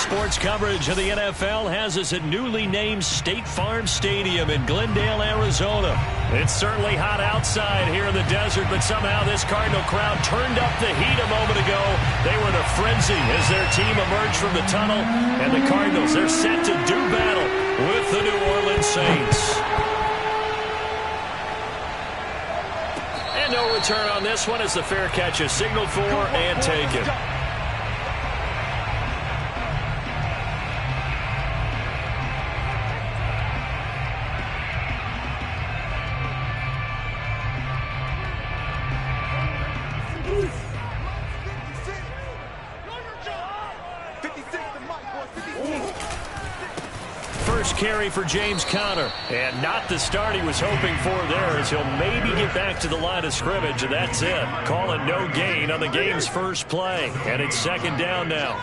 Sports coverage of the NFL has us at newly named State Farm Stadium in Glendale, Arizona. It's certainly hot outside here in the desert, but somehow this Cardinal crowd turned up the heat a moment ago. They were in a frenzy as their team emerged from the tunnel, and the Cardinals, they're set to do battle with the New Orleans Saints. And no return on this one as the fair catch is signaled for and taken. Carry for James Conner, and not the start he was hoping for there, as he'll maybe get back to the line of scrimmage, and that's it. Call it no gain on the game's first play, and it's second down now.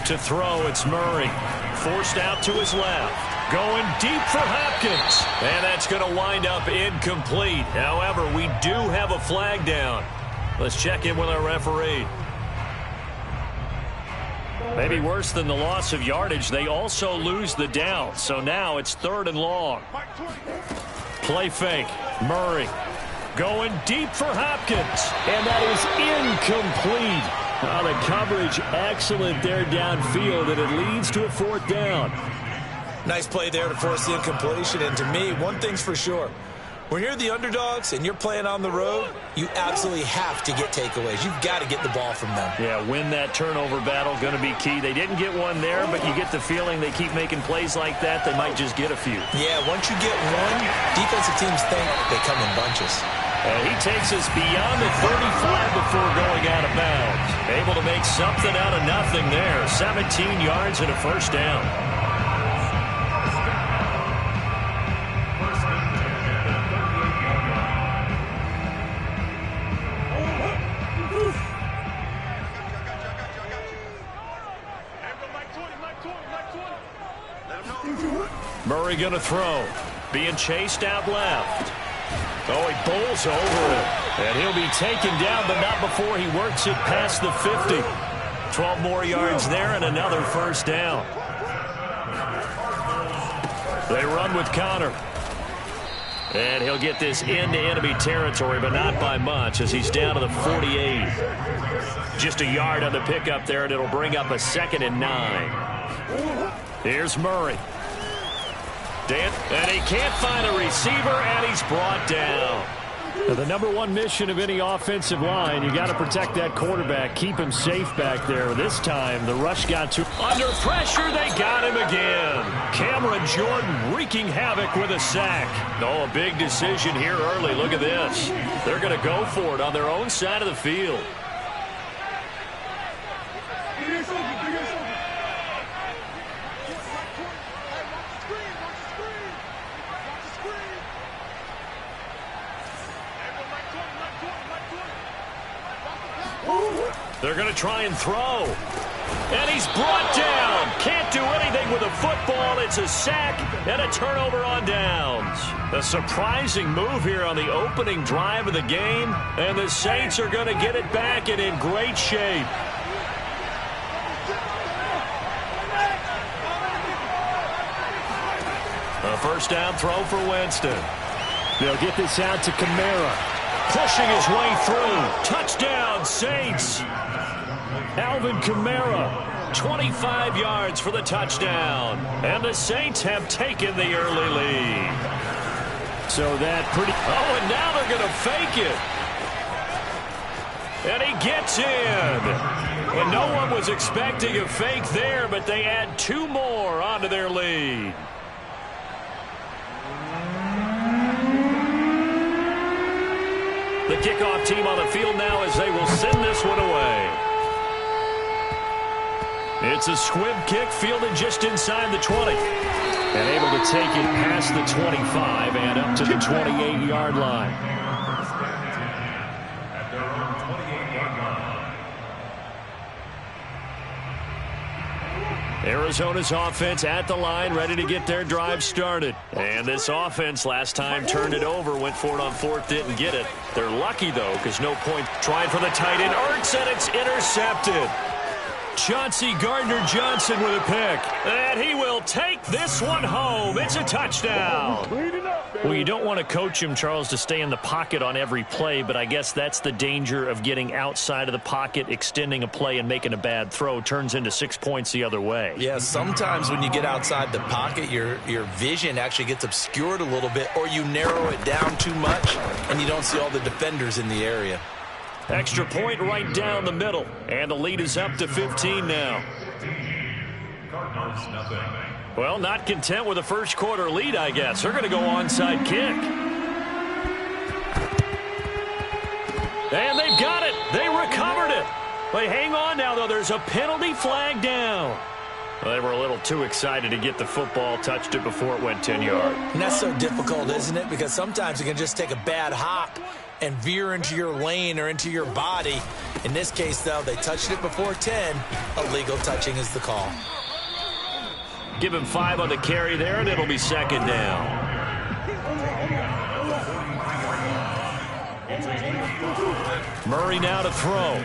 To throw, it's Murray, forced out to his left, going deep for Hopkins, and that's going to wind up incomplete. However, we do have a flag down. Let's check in with our referee. Maybe worse than the loss of yardage, they also lose the down. So now it's 3rd and long. Play fake. Murray going deep for Hopkins. And that is incomplete. The coverage excellent there downfield, and it leads to a 4th down. Nice play there to force the incompletion. And to me, one thing's for sure. When you're the underdogs and you're playing on the road, you absolutely have to get takeaways. You've got to get the ball from them. Yeah, win that turnover battle, going to be key. They didn't get one there, but you get the feeling they keep making plays like that, they might just get a few. Yeah, once you get one, defensive teams think they come in bunches. He takes us beyond the 35 before going out of bounds. Able to make something out of nothing there. 17 yards and a first down. Murray going to throw. Being chased out left. Oh, he bowls over it. And he'll be taken down, but not before he works it past the 50. 12 more yards there and another first down. They run with Conner. And he'll get this into enemy territory, but not by much as he's down to the 48. Just a yard on the pickup there, and it'll bring up a 2nd and 9. Here's Murray. And he can't find a receiver, and he's brought down. Now, the #1 mission of any offensive line, you got to protect that quarterback, keep him safe back there. This time, the rush got to under pressure. They got him again. Cameron Jordan wreaking havoc with a sack. Oh, a big decision here early. Look at this. They're going to go for it on their own side of the field. They're going to try and throw. And he's brought down. Can't do anything with a football. It's a sack and a turnover on downs. A surprising move here on the opening drive of the game. And the Saints are going to get it back and in great shape. A first down throw for Winston. They'll get this out to Kamara. Pushing his way through. Touchdown, Saints. Alvin Kamara, 25 yards for the touchdown. And the Saints have taken the early lead. So that pretty... Oh, and now they're going to fake it. And he gets in. And no one was expecting a fake there, but they add 2 more onto their lead. The kickoff team on the field now as they will send this one away. It's a squib kick fielded just inside the 20. And able to take it past the 25 and up to the 28-yard line. Arizona's offense at the line, ready to get their drive started. And this offense last time turned it over, went for it on 4th, didn't get it. They're lucky, though, because no point. Trying for the tight end, Ertz, and it's intercepted. Chauncey Gardner-Johnson with a pick. And he will take this one home. It's a touchdown. Well, you don't want to coach him, Charles, to stay in the pocket on every play, but I guess that's the danger of getting outside of the pocket, extending a play, and making a bad throw. Turns into 6 points the other way. Yeah, sometimes when you get outside the pocket, your vision actually gets obscured a little bit, or you narrow it down too much, and you don't see all the defenders in the area. Extra point right down the middle, and the lead is up to 15 now. Well, not content with a first quarter lead, I guess. They're going to go onside kick. And they've got it. They recovered it. They hang on now, though. There's a penalty flag down. Well, they were a little too excited to get the football, touched it before it went 10 yards. And that's so difficult, isn't it? Because sometimes you can just take a bad hop and veer into your lane or into your body. In this case, though, they touched it before 10. Illegal touching is the call. Give him 5 on the carry there, and it'll be second down. Murray now to throw.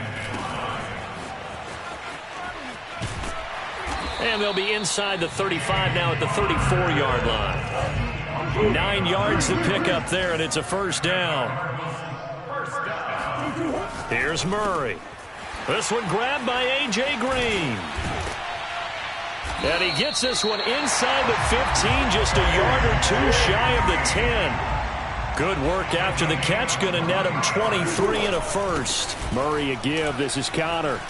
And they'll be inside the 35 now at the 34-yard line. 9 yards to pick up there, and it's a first down. Here's Murray. This one grabbed by A.J. Green. And he gets this one inside the 15, just a yard or two shy of the 10. Good work after the catch, going to net him 23 and a first. Murray a give. This is Connor.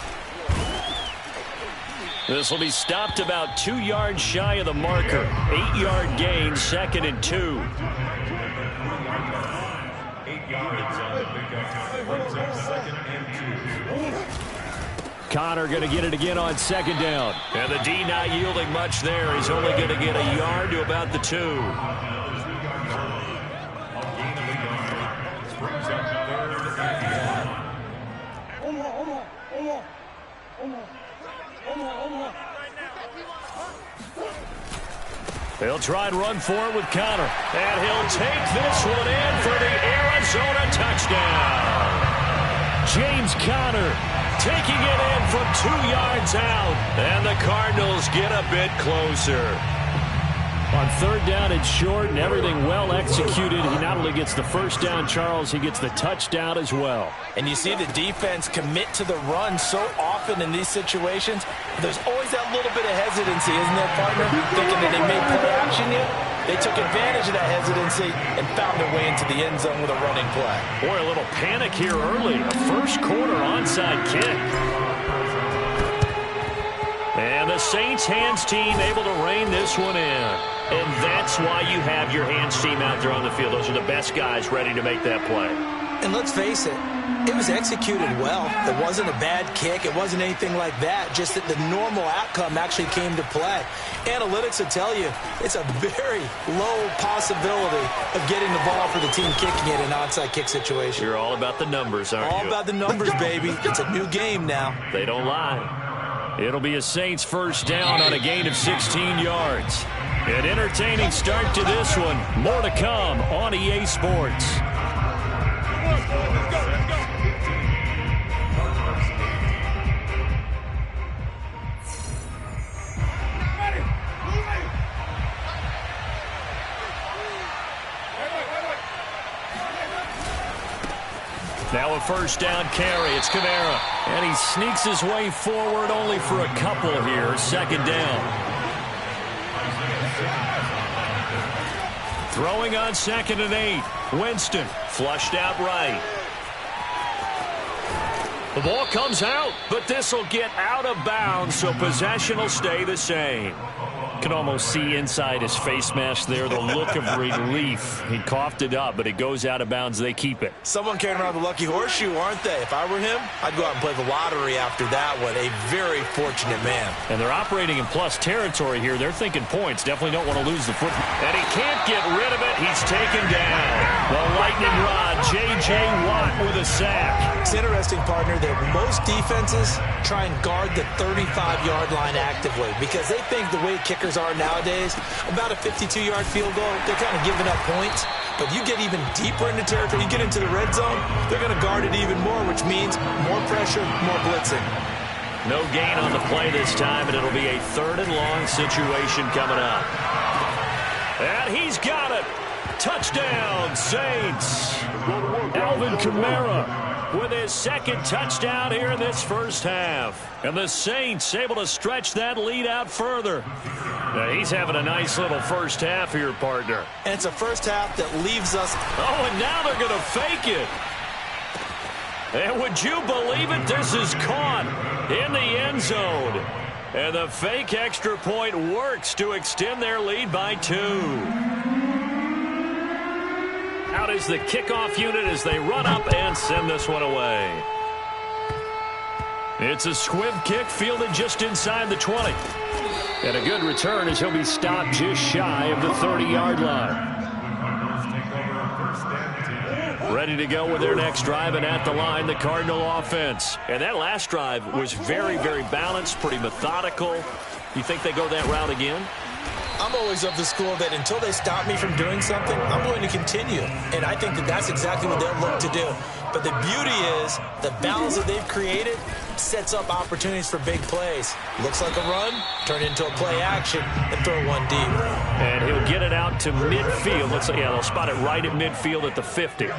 This will be stopped about 2 yards shy of the marker. 8-yard gain, 2nd and 2. 8 yards on the pickup. Brings up 2nd and 2. Connor going to get it again on second down. And the D not yielding much there. He's only going to get a yard to about the 2. Brings up 3rd and 1. They'll try and run for it with Connor. And he'll take this one in for the Arizona touchdown. James Conner taking it in from 2 yards out. And the Cardinals get a bit closer. On third down and short and everything well executed, he not only gets the first down, Charles, he gets the touchdown as well. And you see the defense commit to the run so often in these situations. There's always that little bit of hesitancy, isn't there, partner? Thinking that they may play action yet. They took advantage of that hesitancy and found their way into the end zone with a running play. Boy, a little panic here early. A first quarter onside kick. And the Saints hands team able to rein this one in. And that's why you have your hands team out there on the field. Those are the best guys ready to make that play. And let's face it, it was executed well. It wasn't a bad kick. It wasn't anything like that. Just that the normal outcome actually came to play. Analytics will tell you it's a very low possibility of getting the ball for the team kicking it in an onside kick situation. You're all about the numbers, aren't you? All about the numbers, baby. It's a new game now. They don't lie. It'll be a Saints first down on a gain of 16 yards. An entertaining start to this one. More to come on EA Sports. Now a first down carry. It's Kamara. And he sneaks his way forward only for a couple here. Second down. Throwing on 2nd and 8. Winston flushed out right. The ball comes out, but this will get out of bounds, so possession will stay the same. Can almost see inside his face mask there the look of relief. He coughed it up, but it goes out of bounds. They keep it. Someone carrying around the lucky horseshoe, aren't they? If I were him, I'd go out and play the lottery after that one. A very fortunate man. And they're operating in plus territory here. They're thinking points. Definitely don't want to lose the football. And he can't get rid of it. He's taken down. The lightning rod, J.J. Watt with a sack. It's interesting, partner, that most defenses try and guard the 35-yard line actively because they think the way kickers are nowadays, about a 52-yard field goal, they're kind of giving up points. But you get even deeper into territory, you get into the red zone, they're going to guard it even more, which means more pressure, more blitzing. No gain on the play this time, and it'll be a 3rd and long situation coming up. And he's got it. Touchdown, Saints. Alvin Kamara with his 2nd touchdown here in this first half. And the Saints able to stretch that lead out further. Now he's having a nice little first half here, partner. And it's a first half that leaves us. Oh, and now they're going to fake it. And would you believe it? This is caught in the end zone. And the fake extra point works to extend their lead by 2. Out is the kickoff unit as they run up and send this one away. It's a squib kick fielded just inside the 20. And a good return as he'll be stopped just shy of the 30-yard line. Ready to go with their next drive, and at the line, the Cardinal offense. And that last drive was very, very balanced, pretty methodical. You think they go that route again? I'm always of the school that until they stop me from doing something, I'm going to continue. And I think that that's exactly what they'll look to do. But the beauty is the balance that they've created sets up opportunities for big plays. Looks like a run, turn into a play action, and throw one deep. And he'll get it out to midfield. Yeah, they'll spot it right at midfield at the 50.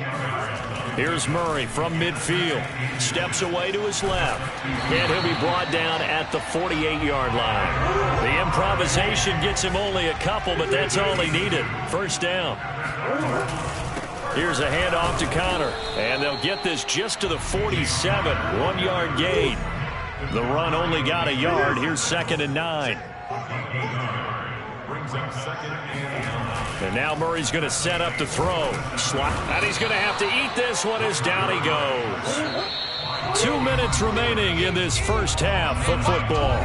Here's Murray from midfield. Steps away to his left. And he'll be brought down at the 48-yard line. The improvisation gets him only a couple, but that's all he needed. First down. Here's a handoff to Connor. And they'll get this just to the 47. 1-yard gain. The run only got a yard. Here's 2nd and 9. And now Murray's going to set up to throw. And he's going to have to eat this one as down he goes. 2 minutes remaining in this first half of football.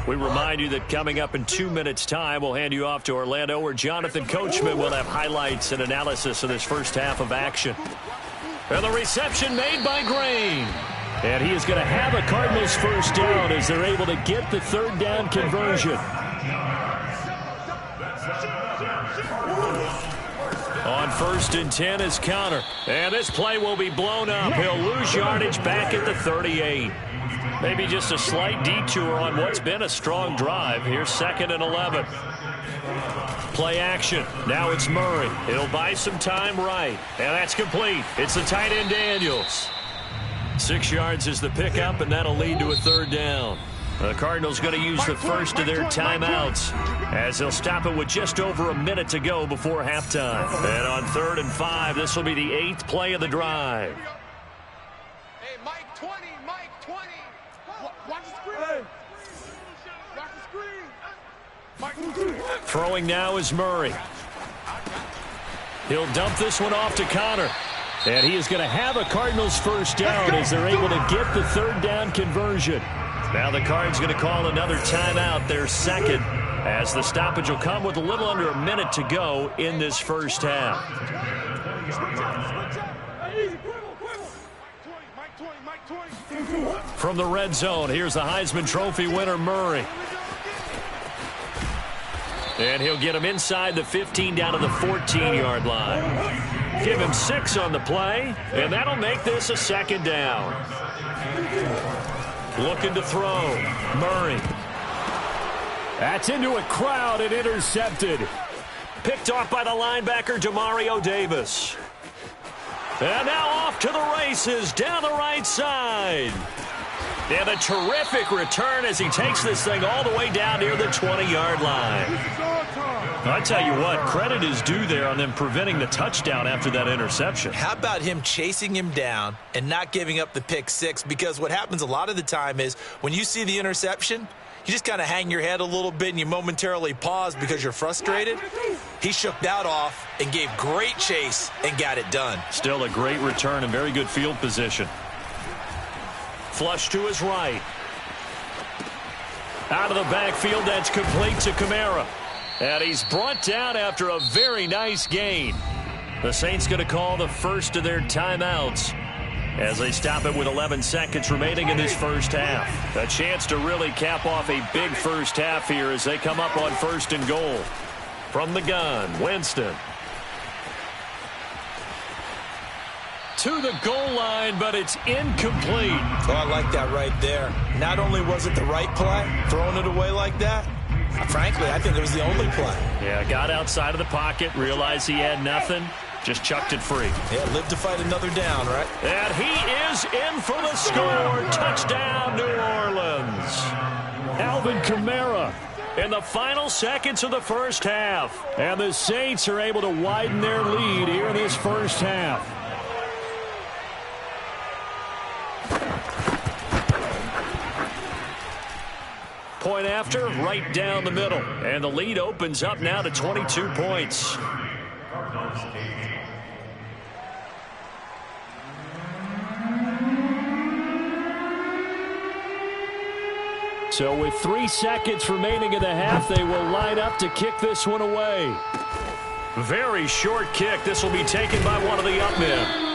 We remind you that coming up in 2 minutes' time, we'll hand you off to Orlando, where Jonathan Coachman will have highlights and analysis of this first half of action. And the reception made by Grain. And he is going to have a Cardinals first down as they're able to get the 3rd down conversion. On 1st and 10 is Connor. And this play will be blown up. He'll lose yardage back at the 38. Maybe just a slight detour on what's been a strong drive. Here's 2nd and 11. Play action. Now it's Murray. It'll buy some time right. And that's complete. It's the tight end Daniels. 6 yards is the pickup, and that'll lead to a 3rd down. The Cardinals going to use the first of their timeouts as they'll stop it with just over a minute to go before halftime. And on 3rd and 5, this will be the 8th play of the drive. Hey, Mike 20, Mike 20. Watch the screen. Watch the screen. Throwing now is Murray. He'll dump this one off to Connor. And he is going to have a Cardinals first down as they're able to get the 3rd down conversion. Now the Cards going to call another timeout, their 2nd, as the stoppage will come with a little under a minute to go in this first half. From the red zone, here's the Heisman Trophy winner, Murray. And he'll get him inside the 15 down to the 14-yard line. Give him 6 on the play, and that'll make this a 2nd down. Looking to throw. Murray. That's into a crowd and intercepted. Picked off by the linebacker, Demario Davis. And now off to the races down the right side. And a terrific return as he takes this thing all the way down near the 20-yard line. I tell you what, credit is due there on them preventing the touchdown after that interception. How about him chasing him down and not giving up the pick 6? Because what happens a lot of the time is when you see the interception, you just kind of hang your head a little bit and you momentarily pause because you're frustrated. He shook that off and gave great chase and got it done. Still a great return and very good field position. Flush to his right. Out of the backfield, that's complete to Kamara. And he's brought down after a very nice gain. The Saints going to call the first of their timeouts as they stop it with 11 seconds remaining in this first half. A chance to really cap off a big first half here as they come up on 1st and goal. From the gun, Winston. To the goal line, but it's incomplete. Oh, I like that right there. Not only was it the right play, throwing it away like that, frankly, I think it was the only play. Yeah, got outside of the pocket, realized he had nothing, just chucked it free. Yeah, live to fight another down, right? And he is in for the score. Touchdown, New Orleans. Alvin Kamara in the final seconds of the first half. And the Saints are able to widen their lead here in this first half. Point after, right down the middle. And the lead opens up now to 22 points. So with 3 seconds remaining in the half, they will line up to kick this one away. Very short kick. This will be taken by one of the up men.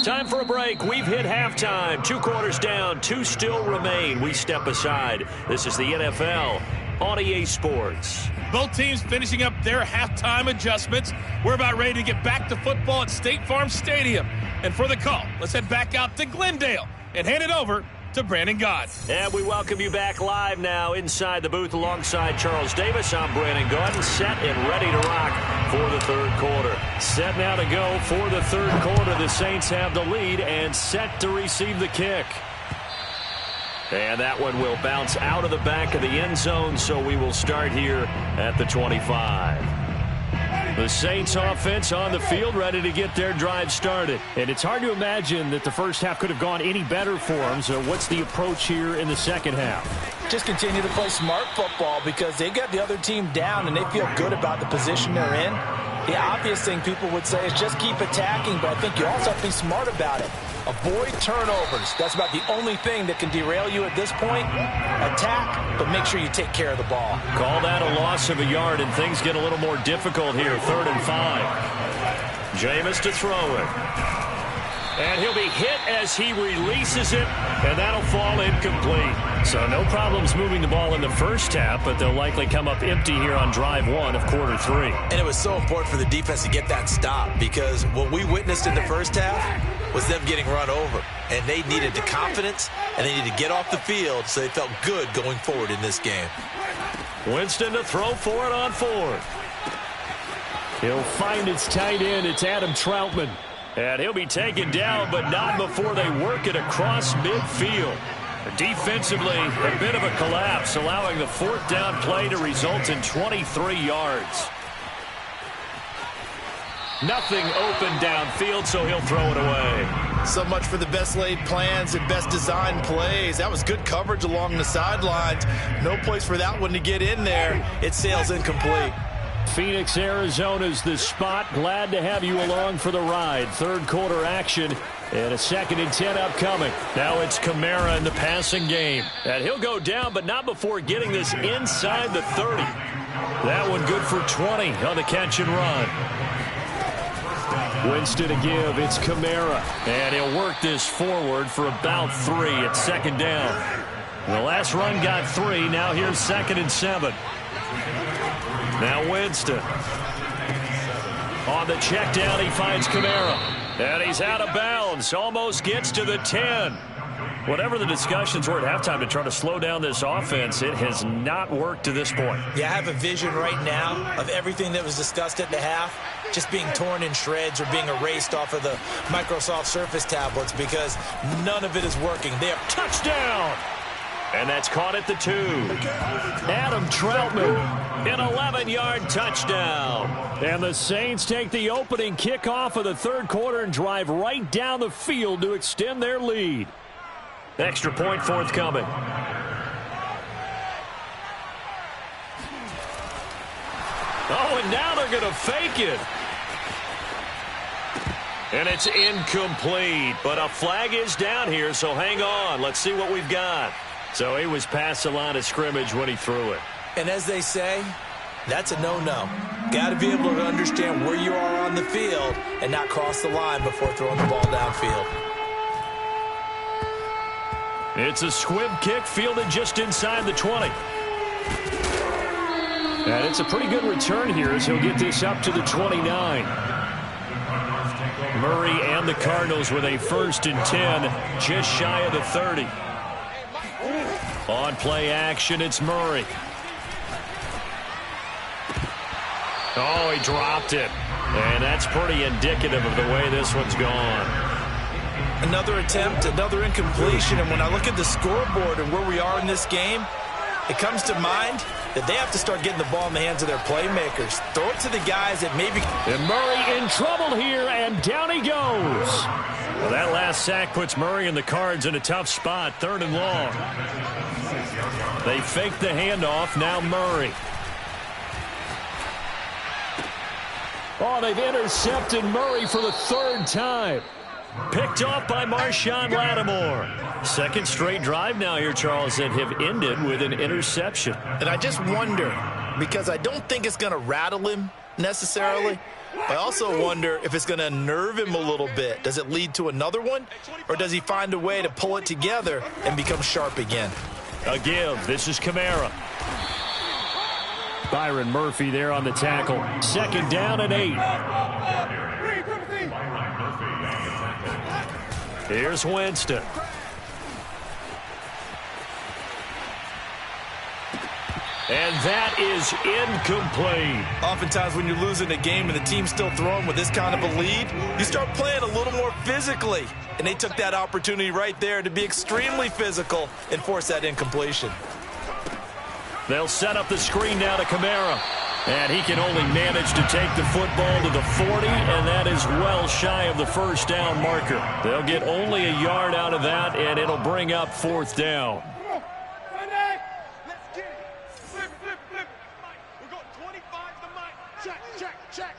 Time for a break. We've hit halftime. 2 quarters down. 2 still remain. We step aside. This is the NFL on EA Sports. Both teams finishing up their halftime adjustments. We're about ready to get back to football at State Farm Stadium. And for the call, let's head back out to Glendale and hand it over to Brandon Gaud. And we welcome you back live now inside the booth alongside Charles Davis. I'm Brandon Gaud, set and ready to rock for the third quarter. Set now to go for the third quarter. The Saints have the lead and set to receive the kick. And that one will bounce out of the back of the end zone, so we will start here at the 25. The Saints offense on the field ready to get their drive started. And it's hard to imagine that the first half could have gone any better for them. So what's the approach here in the second half? Just continue to play smart football because they got the other team down and they feel good about the position they're in. The obvious thing people would say is just keep attacking, but I think you also have to be smart about it. Avoid turnovers. That's about the only thing that can derail you at this point. Attack, but make sure you take care of the ball. Call that a loss of a yard, and things get a little more difficult here. 3rd and 5. Jameis to throw it. And he'll be hit as he releases it, and that'll fall incomplete. So no problems moving the ball in the first half, but they'll likely come up empty here on drive 1 of quarter 3. And it was so important for the defense to get that stop because what we witnessed in the first half was them getting run over. And they needed the confidence, and they needed to get off the field so they felt good going forward in this game. Winston to throw for it on 4th. He'll find his tight end. It's Adam Troutman. And he'll be taken down, but not before they work it across midfield. Defensively, a bit of a collapse, allowing the 4th down play to result in 23 yards. Nothing open downfield, so he'll throw it away. So much for the best laid plans and best designed plays. That was good coverage along the sidelines. No place for that one to get in there. It sails incomplete. Phoenix, Arizona's the spot. Glad to have you along for the ride. Third quarter action and a 2nd and 10 upcoming. Now it's Kamara in the passing game. And he'll go down, but not before getting this inside the 30. That one good for 20 on the catch and run. Winston to give. It's Kamara. And he'll work this forward for about 3 at 2nd down. The last run got 3. Now here's 2nd and 7. Now Winston. On the check down, he finds Kamara. And he's out of bounds. Almost gets to the 10. Whatever the discussions were at halftime to try to slow down this offense, it has not worked to this point. Yeah, I have a vision right now of everything that was discussed at the half just being torn in shreds or being erased off of the Microsoft Surface tablets because none of it is working. They have touchdown. And that's caught at the 2. Adam Troutman, an 11-yard touchdown. And the Saints take the opening kickoff of the third quarter and drive right down the field to extend their lead. Extra point forthcoming. Oh, and now they're going to fake it. And it's incomplete, but a flag is down here, so hang on. Let's see what we've got. So he was past the line of scrimmage when he threw it. And as they say, that's a no-no. Got to be able to understand where you are on the field and not cross the line before throwing the ball downfield. It's a squib kick fielded just inside the 20. And it's a pretty good return here as he'll get this up to the 29. Murray and the Cardinals with a 1st and 10, just shy of the 30. On play action, it's Murray. Oh, he dropped it. And that's pretty indicative of the way this one's gone. Another attempt, another incompletion, and when I look at the scoreboard and where we are in this game, it comes to mind that they have to start getting the ball in the hands of their playmakers. Throw it to the guys that maybe... And Murray in trouble here, and down he goes. Well, that last sack puts Murray and the Cards in a tough spot, 3rd and long. They fake the handoff, now Murray. Oh, they've intercepted Murray for the 3rd time. Picked off by Marshawn Lattimore. 2nd straight drive now here, Charles, that have ended with an interception. And I just wonder, because I don't think it's going to rattle him necessarily, but I also wonder if it's going to nerve him a little bit. Does it lead to another one, or does he find a way to pull it together and become sharp again? A give. This is Kamara. Byron Murphy there on the tackle. 2nd down and 8. Here's Winston. And that is incomplete. Oftentimes when you're losing a game and the team's still throwing with this kind of a lead, you start playing a little more physically. And they took that opportunity right there to be extremely physical and force that incompletion. They'll set up the screen now to Kamara. And he can only manage to take the football to the 40, and that is well shy of the 1st down marker. They'll get only a yard out of that, and it'll bring up 4th down. Let's get it. Flip. We're going 25 to Mike. Check.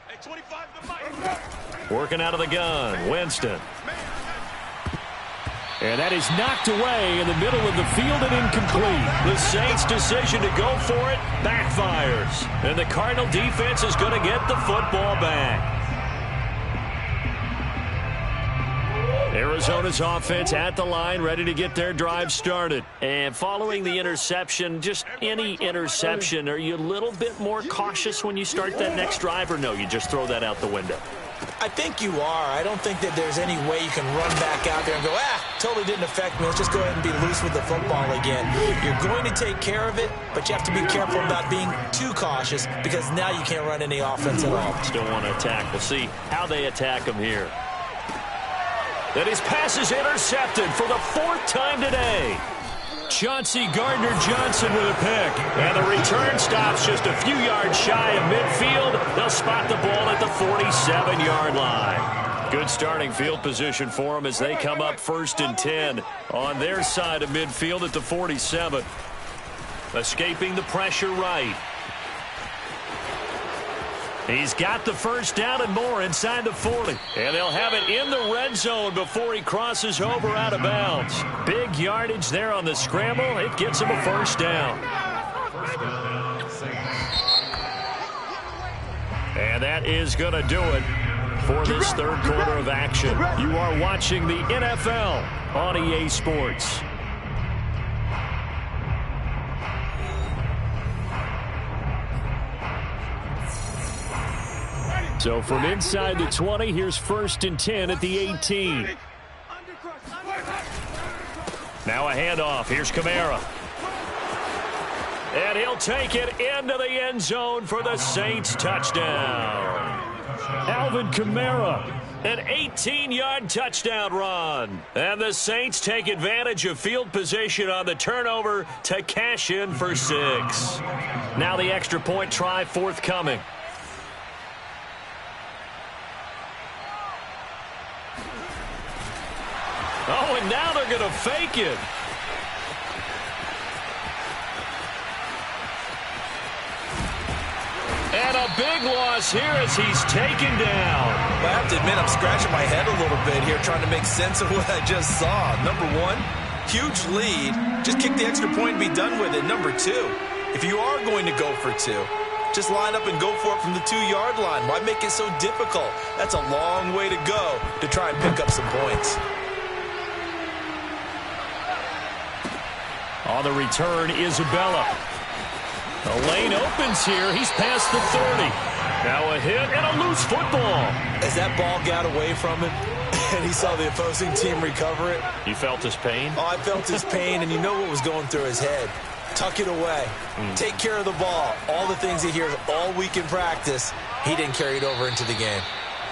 Hey, 25 to Mike. Working out of the gun, Winston. And that is knocked away in the middle of the field and incomplete. The Saints' decision to go for it backfires. And the Cardinal defense is going to get the football back. Arizona's offense at the line, ready to get their drive started. And following the interception, just any interception, are you a little bit more cautious when you start that next drive, or no, you just throw that out the window? I think you are. I don't think that there's any way you can run back out there and go, totally didn't affect me. Let's just go ahead and be loose with the football again. You're going to take care of it, but you have to be careful about being too cautious because now you can't run any offense at all. Still want to attack. We'll see how they attack him here. That his pass is intercepted for the 4th time today. Chauncey Gardner-Johnson with a pick. And the return stops just a few yards shy of midfield. They'll spot the ball at the 47-yard line. Good starting field position for them as they come up 1st and 10 on their side of midfield at the 47. Escaping the pressure right. He's got the 1st down and more inside the 40. And they'll have it in the red zone before he crosses over out of bounds. Big yardage there on the scramble. It gets him a 1st down. And that is going to do it for this 3rd quarter of action. You are watching the NFL on EA Sports. So from inside the 20, here's 1st and 10 at the 18. Now a handoff. Here's Kamara. And he'll take it into the end zone for the Saints touchdown. Alvin Kamara, an 18-yard touchdown run. And the Saints take advantage of field position on the turnover to cash in for 6. Now the extra point try forthcoming. Oh, and now they're going to fake it. And a big loss here as he's taken down. Well, I have to admit, I'm scratching my head a little bit here trying to make sense of what I just saw. Number 1, huge lead. Just kick the extra point and be done with it. Number 2, if you are going to go for 2, just line up and go for it from the 2-yard line. Why make it so difficult? That's a long way to go to try and pick up some points. On the return, Isabella. The lane opens here. He's past the 30. Now a hit and a loose football. As that ball got away from him and he saw the opposing team recover it. You felt his pain? Oh, I felt his pain, and you know what was going through his head. Tuck it away. Take care of the ball. All the things he hears all week in practice, he didn't carry it over into the game.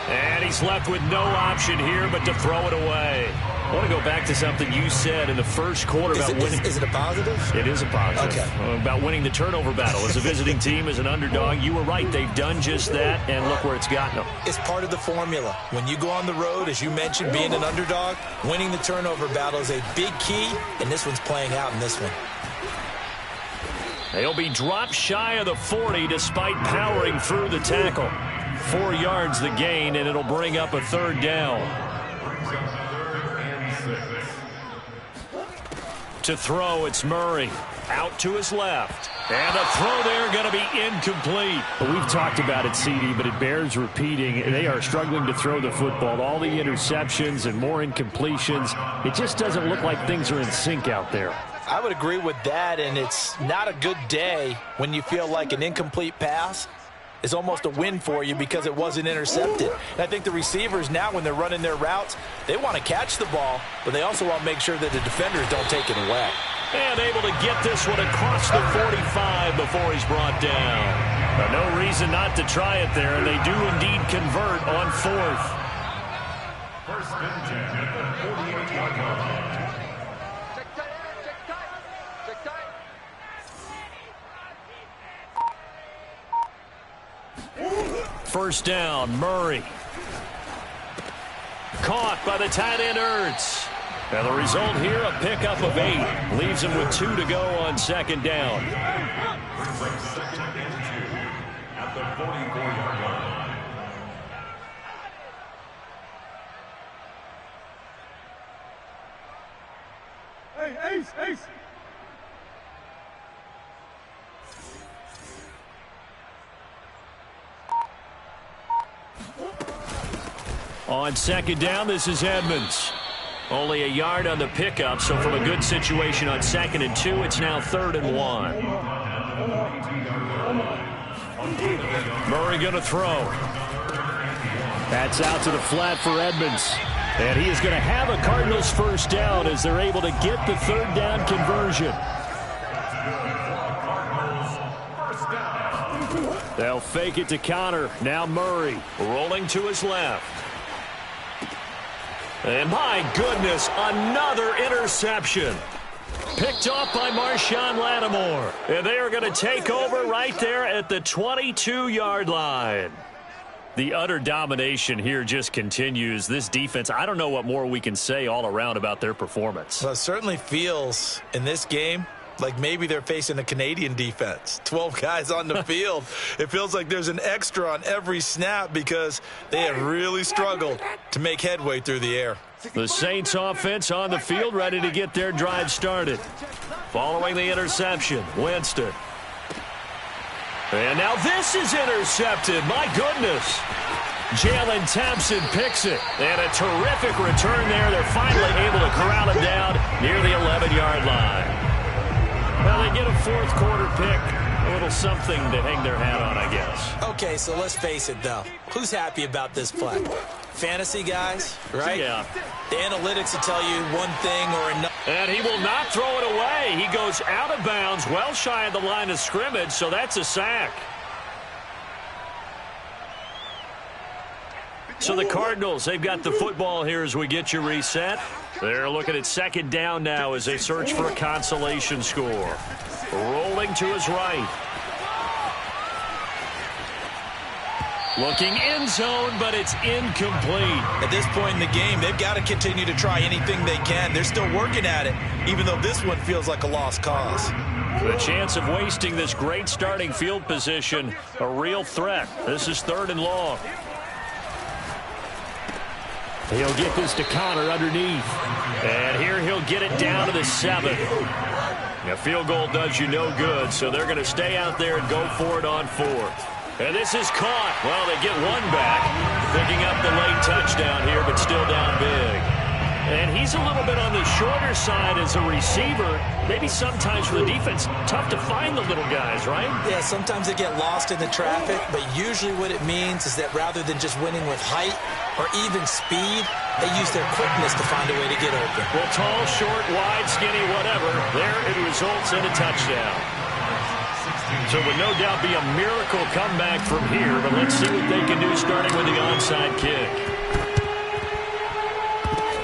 And he's left with no option here but to throw it away. I want to go back to something you said in the first quarter about winning. Is it a positive? It is a positive. Okay. About winning the turnover battle. As a visiting team, as an underdog, you were right. They've done just that, and look where it's gotten them. It's part of the formula. When you go on the road, as you mentioned, being an underdog, winning the turnover battle is a big key, and this one's playing out in this one. They'll be dropped shy of the 40 despite powering through the tackle. 4 yards the gain, and it'll bring up a third down. To throw, it's Murray. Out to his left. And the throw there going to be incomplete. Well, we've talked about it, CD, but it bears repeating. They are struggling to throw the football. All the interceptions and more incompletions. It just doesn't look like things are in sync out there. I would agree with that, and it's not a good day when you feel like an incomplete pass is almost a win for you because it wasn't intercepted. And I think the receivers now, when they're running their routes, they want to catch the ball, but they also want to make sure that the defenders don't take it away. And able to get this one across the 45 before he's brought down. But no reason not to try it there, and they do indeed convert on fourth. First and 10 at the 48-yard line. First down, Murray. Caught by the tight end, Ertz. And the result here, a pickup of 8. Leaves him with 2 to go on second down. Second and 2 at the 44-yard line. Hey, Ace, Ace. On second down, this is Edmonds. Only a yard on the pickup, so from a good situation on second and 2, it's now 3rd and 1. Murray going to throw. That's out to the flat for Edmonds. And he is going to have a Cardinals first down as they're able to get the 3rd down conversion. They'll fake it to counter. Now Murray rolling to his left. And my goodness, another interception. Picked off by Marshawn Lattimore. And they are going to take over right there at the 22-yard line. The utter domination here just continues. This defense, I don't know what more we can say all around about their performance. Well, it certainly feels in this game like maybe they're facing a Canadian defense. 12 guys on the field. It feels like there's an extra on every snap because they have really struggled to make headway through the air. The Saints offense on the field, ready to get their drive started. Following the interception, Winston. And now this is intercepted. My goodness. Jalen Thompson picks it. And a terrific return there. They're finally able to corral him down near the 11-yard line. Well, they get a fourth quarter pick. A little something to hang their hat on, I guess. Okay, so let's face it, though. Who's happy about this play? Fantasy guys, right? Yeah. The analytics will tell you one thing or another. And he will not throw it away. He goes out of bounds, well shy of the line of scrimmage, so that's a sack. So the Cardinals, they've got the football here as we get you reset. They're looking at second down now as they search for a consolation score. Rolling to his right. Looking end zone, but it's incomplete. At this point in the game, they've got to continue to try anything they can. They're still working at it, even though this one feels like a lost cause. The chance of wasting this great starting field position, a real threat. This is 3rd and long. He'll get this to Connor underneath. And here he'll get it down to the 7. A field goal does you no good, so they're going to stay out there and go for it on 4th. And this is caught. Well, they get one back, picking up the late touchdown here, but still down big. And he's a little bit on the shorter side as a receiver. Maybe sometimes for the defense, tough to find the little guys, right? Yeah, sometimes they get lost in the traffic, but usually what it means is that rather than just winning with height or even speed, they use their quickness to find a way to get open. Well, tall, short, wide, skinny, whatever, there it results in a touchdown. So it would no doubt be a miracle comeback from here, but let's see what they can do starting with the onside kick.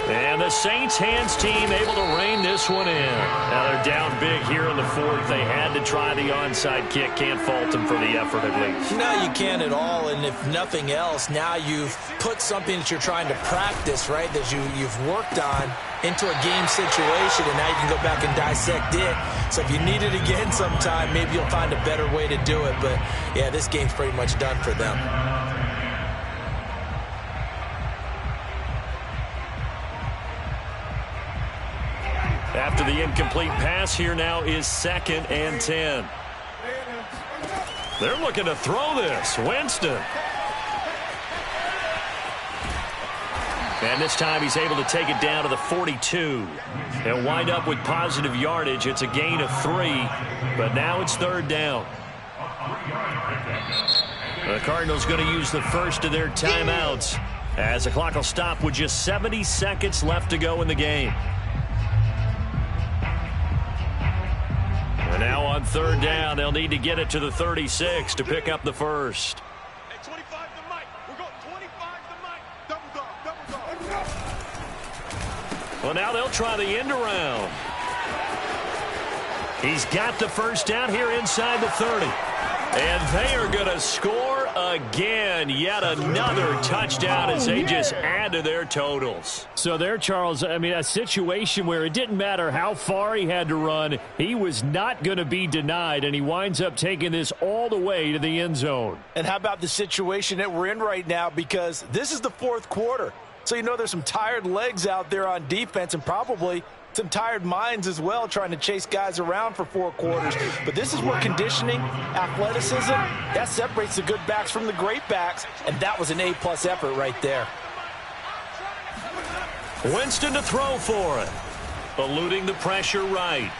And the Saints hands team able to rein this one in. Now they're down big here in the fourth. They had to try the onside kick. Can't fault them for the effort at least. No, you can't at all. And if nothing else, now you've put something that you're trying to practice, right, that you've worked on into a game situation, and now you can go back and dissect it. So if you need it again sometime, maybe you'll find a better way to do it. But, yeah, this game's pretty much done for them. After the incomplete pass, here now is 2nd and 10. They're looking to throw this. Winston. And this time he's able to take it down to the 42. They'll wind up with positive yardage. It's a gain of 3, but now it's 3rd down. The Cardinals going to use the first of their timeouts as the clock will stop with just 70 seconds left to go in the game. And now on 3rd down, they'll need to get it to the 36 to pick up the first. Hey, 25 to Mike. We're going 25 to Mike. Double dog. Well, now they'll try the end around. He's got the first down here inside the 30. And they are going to score again. Yet another touchdown as they just add to their totals. So there, Charles, I mean, a situation where it didn't matter how far he had to run. He was not going to be denied, and he winds up taking this all the way to the end zone. And how about the situation that we're in right now? Because this is the 4th quarter. So you know there's some tired legs out there on defense and probably some tired minds as well trying to chase guys around for 4 quarters. But this is where conditioning, athleticism, that separates the good backs from the great backs. And that was an A-plus effort right there. Winston to throw for it. Eluding the pressure right.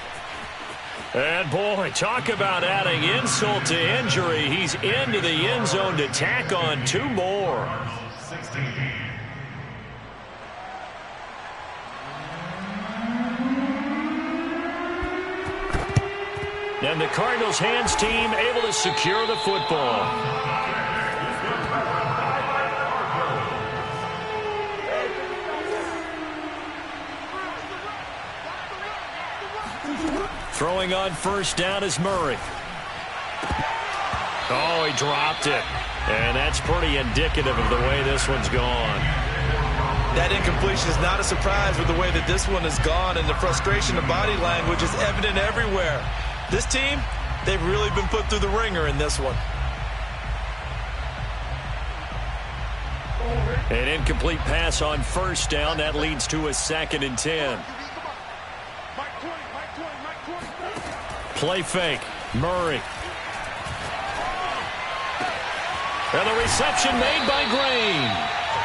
And, boy, talk about adding insult to injury. He's into the end zone to tack on 2 more. And the Cardinals hands team able to secure the football. Throwing on first down is Murray. Oh, he dropped it. And that's pretty indicative of the way this one's gone. That incompletion is not a surprise with the way that this one has gone, and the frustration of body language is evident everywhere. This team, they've really been put through the ringer in this one. An incomplete pass on first down. That leads to a 2nd and 10. Play fake. Murray. And the reception made by Green.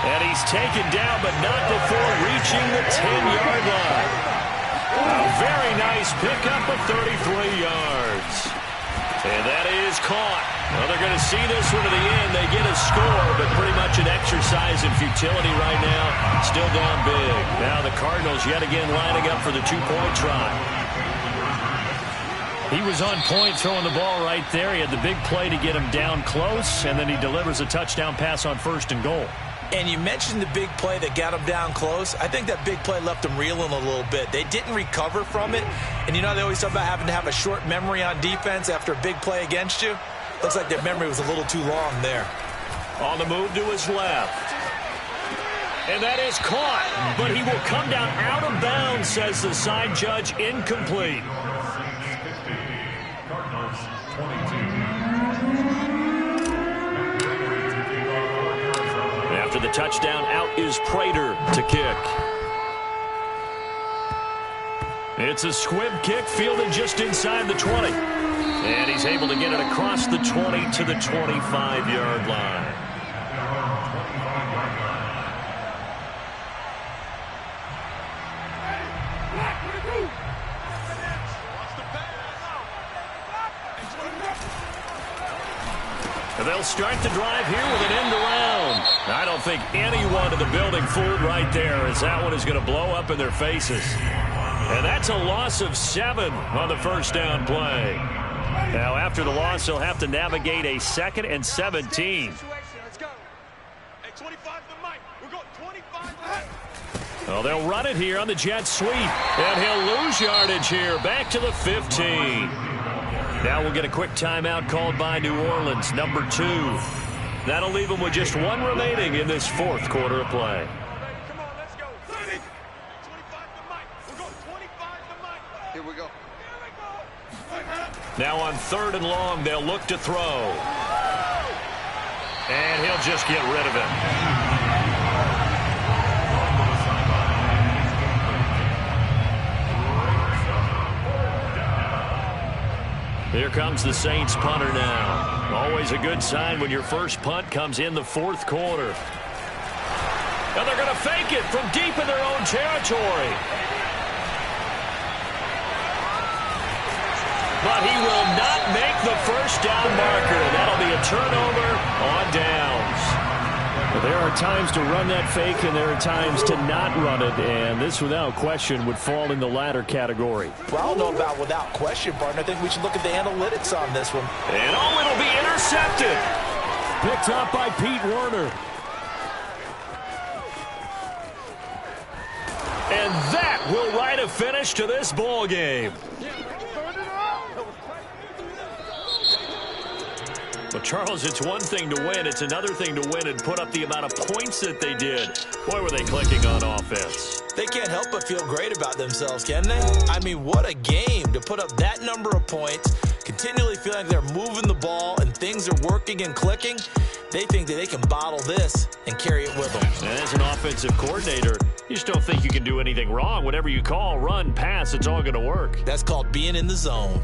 And he's taken down, but not before reaching the 10-yard line. A very nice pickup of 33 yards. And that is caught. Well, they're going to see this one to the end. They get a score, but pretty much an exercise in futility right now. Still down big. Now the Cardinals yet again lining up for the 2-point try. He was on point throwing the ball right there. He had the big play to get him down close, and then he delivers a touchdown pass on 1st and goal. And you mentioned the big play that got him down close. I think that big play left him reeling a little bit. They didn't recover from it. And you know they always talk about having to have a short memory on defense after a big play against you. Looks like their memory was a little too long there. On the move to his left. And that is caught. But he will come down out of bounds, says the side judge. Incomplete. Cardinals 22. After the touchdown, out is Prater to kick. It's a squib kick fielded just inside the 20. And he's able to get it across the 20 to the 25-yard line. They'll start the drive here with an end around. I don't think anyone in the building fooled right there, as that one is going to blow up in their faces. And that's a loss of 7 on the first down play. Now, after the loss, they'll have to navigate a 2nd and 17. Let's go. Hey, 25 to Mike. We're going 25 to Well, they'll run it here on the jet sweep. And he'll lose yardage here. Back to the 15. Now we'll get a quick timeout called by New Orleans, number 2. That'll leave them with just 1 remaining in this 4th quarter of play. Come on, let's go. 25 to Mike. We're going 25 to Mike. Here we go. Now on 3rd and long, they'll look to throw. And he'll just get rid of it. Here comes the Saints punter now. Always a good sign when your first punt comes in the 4th quarter. And they're going to fake it from deep in their own territory. But he will not make the first down marker. That'll be a turnover on downs. There are times to run that fake, and there are times to not run it, and this, without question, would fall in the latter category. Well, I don't know about without question, partner. I think we should look at the analytics on this one. And it'll be intercepted. Picked up by Pete Werner. And that will write a finish to this ball game. But, Charles, it's one thing to win. It's another thing to win and put up the amount of points that they did. Boy, were they clicking on offense. They can't help but feel great about themselves, can they? I mean, what a game to put up that number of points, continually feeling like they're moving the ball and things are working and clicking. They think that they can bottle this and carry it with them. And as an offensive coordinator, you just don't think you can do anything wrong. Whatever you call, run, pass, it's all going to work. That's called being in the zone.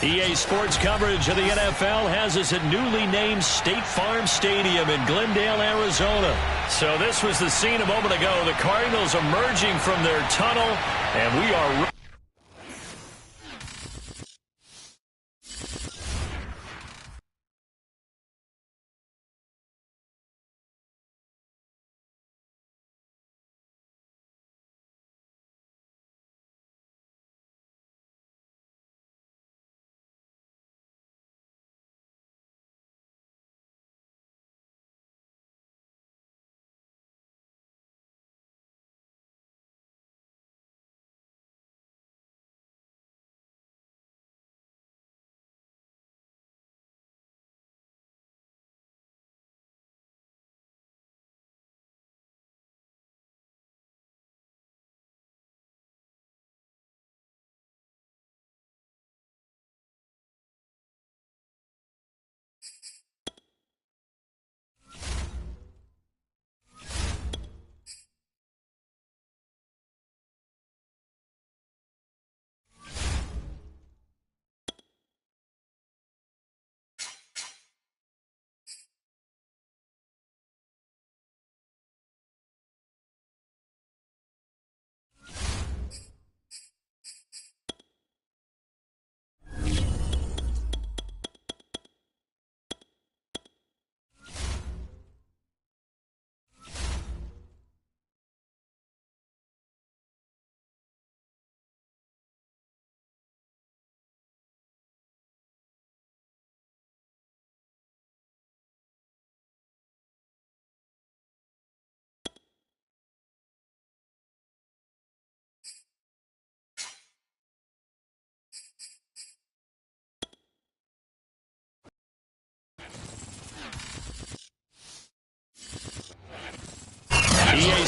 EA Sports coverage of the NFL has us at newly named State Farm Stadium in Glendale, Arizona. So this was the scene a moment ago. The Cardinals emerging from their tunnel, and we are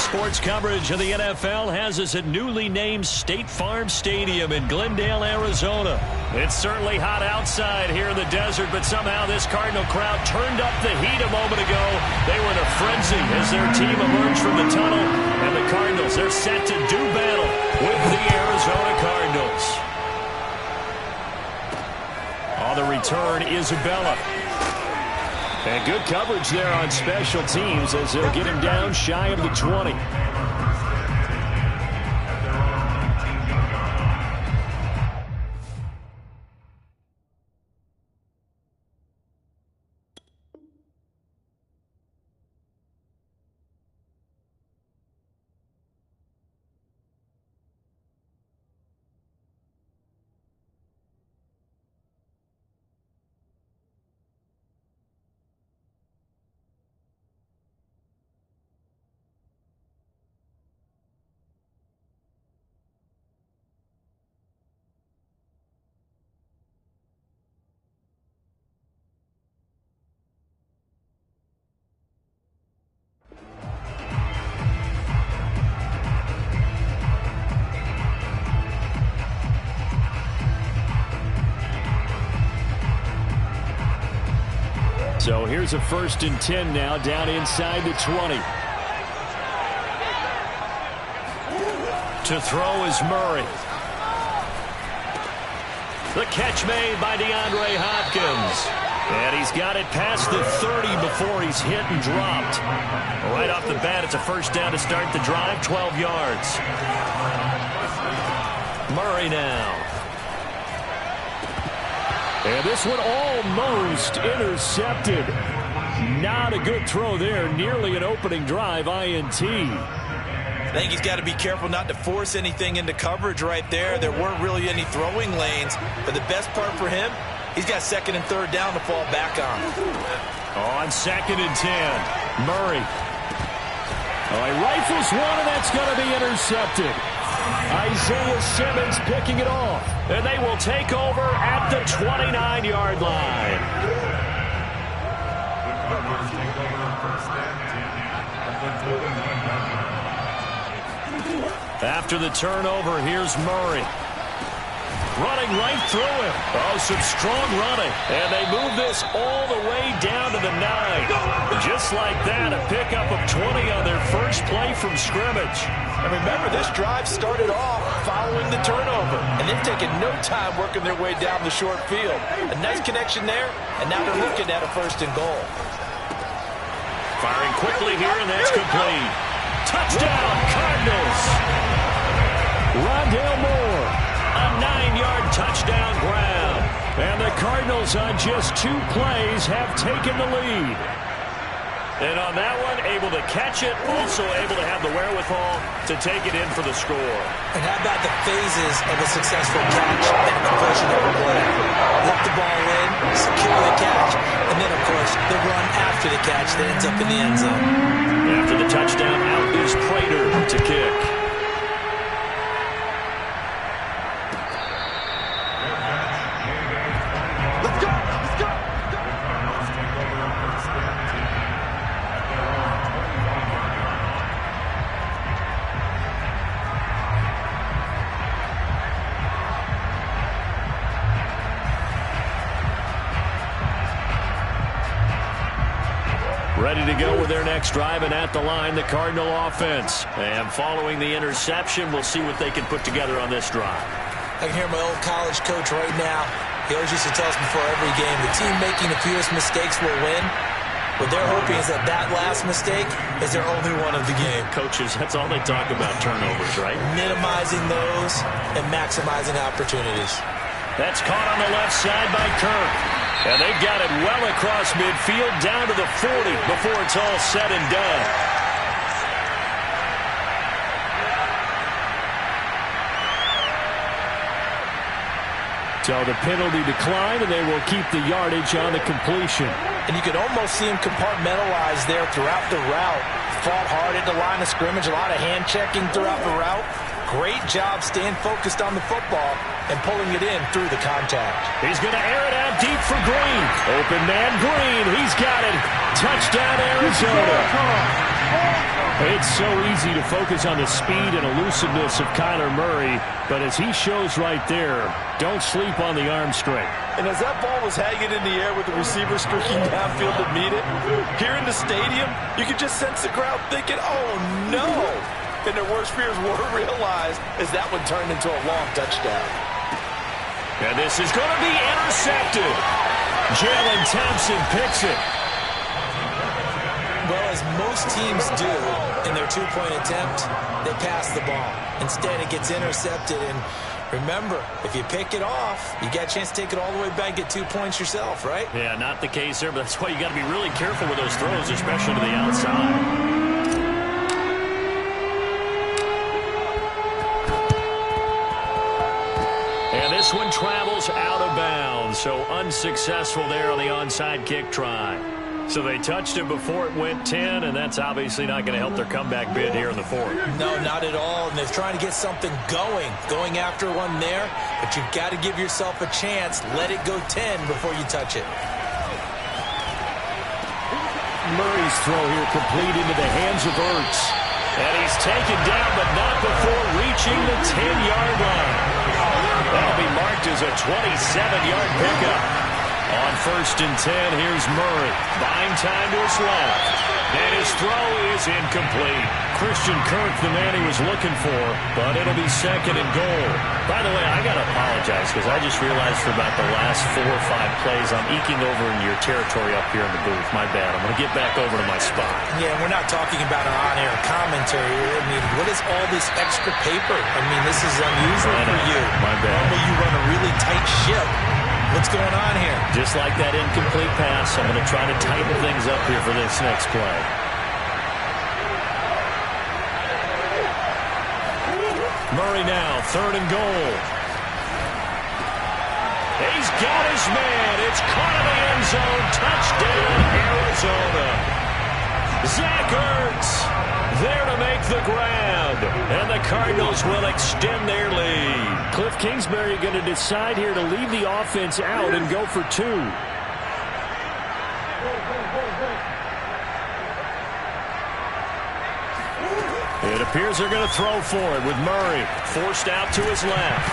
Sports coverage of the NFL has us at newly named State Farm Stadium in Glendale, Arizona. It's certainly hot outside here in the desert, but somehow this Cardinal crowd turned up the heat a moment ago. They were in a frenzy as their team emerged from the tunnel, and the Cardinals, they're set to do battle with the Arizona Cardinals. On the return, Isabella. And good coverage there on special teams as they'll get him down shy of the 20. So here's a 1st and 10 now, down inside the 20. To throw is Murray. The catch made by DeAndre Hopkins. And he's got it past the 30 before he's hit and dropped. Right off the bat, it's a 1st down to start the drive, 12 yards. Murray now. And this one almost intercepted. Not a good throw there. Nearly an opening drive INT. I think he's got to be careful not to force anything into coverage right there. There weren't really any throwing lanes. But the best part for him, he's got 2nd and 3rd down to fall back on. On 2nd and 10, Murray. Oh, he rifles one, and that's going to be intercepted. Isaiah Simmons picking it off. And they will take over at the 29-yard line. After the turnover, here's Murray. Running right through him. Oh, some strong running. And they move this all the way down to the 9. Just like that, a pickup of 20 on their first play from scrimmage. And remember, this drive started off following the turnover. And they've taken no time working their way down the short field. A nice connection there, and now they're looking at a 1st and goal. Firing quickly here, and that's complete. Touchdown, Cardinals. Rondale Moore. A 9-yard touchdown grab. And the Cardinals on just 2 plays have taken the lead. And on that one, able to catch it, also able to have the wherewithal to take it in for the score. And how about the phases of a successful catch and completion of a play? Lift the ball in, secure the catch, and then, of course, the run after the catch that ends up in the end zone. After the touchdown, out is Prater to kick. Ready to go with their next drive, and at the line, the Cardinal offense. And following the interception, we'll see what they can put together on this drive. I can hear my old college coach right now. He always used to tell us before every game, the team making the fewest mistakes will win. What they're hoping is that that last mistake is their only one of the game. Coaches, that's all they talk about, turnovers, right? Minimizing those and maximizing opportunities. That's caught on the left side by Kirk. And they've got it well across midfield down to the 40 before it's all said and done. So the penalty declined, and they will keep the yardage on the completion. And you could almost see him compartmentalize there throughout the route. Fought hard at the line of scrimmage, a lot of hand checking throughout the route. Great job staying focused on the football and pulling it in through the contact. He's going to air it out deep for Green. Open man Green. He's got it. Touchdown, Arizona. It's so easy to focus on the speed and elusiveness of Kyler Murray, but as he shows right there, don't sleep on the arm strength. And as that ball was hanging in the air with the receiver streaking downfield to meet it, here in the stadium, you could just sense the crowd thinking, oh, no. And their worst fears were realized as that one turned into a long touchdown. And this is going to be intercepted. Jalen Thompson picks it. Well, as most teams do in their two-point attempt, they pass the ball. Instead, it gets intercepted. And remember, if you pick it off, you get a chance to take it all the way back, get 2 points yourself, right? Yeah, not the case there, but that's why you got to be really careful with those throws, especially to the outside. And this one travels out of bounds, so unsuccessful there on the onside kick try. So they touched him before it went 10, and that's obviously not going to help their comeback bid here in the fourth. No, not at all, and they're trying to get something going after one there, but you've got to give yourself a chance. Let it go 10 before you touch it. Murray's throw here complete into the hands of Ertz. And he's taken down, but not before reaching the 10-yard line. That'll be marked as a 27-yard pickup. On 1st and 10, here's Murray. Buying time to his left. And his throw is incomplete. Christian Kirk, the man he was looking for, but it'll be 2nd and goal. By the way, I got to apologize because I just realized for about the last 4 or 5 plays, I'm eking over into your territory up here in the booth. My bad. I'm going to get back over to my spot. Yeah, we're not talking about an on-air commentary. I mean, what is all this extra paper? I mean, this is unusual for you. My bad. Normally you run a really tight ship. What's going on here? Just like that incomplete pass, I'm going to try to tighten things up here for this next play. Murray now, 3rd and goal. He's got his man. It's caught in the end zone. Touchdown, Arizona. Zach Ertz there to make the grab. And the Cardinals will extend their lead. Cliff Kingsbury going to decide here to leave the offense out and go for 2. It appears they're going to throw for it with Murray forced out to his left.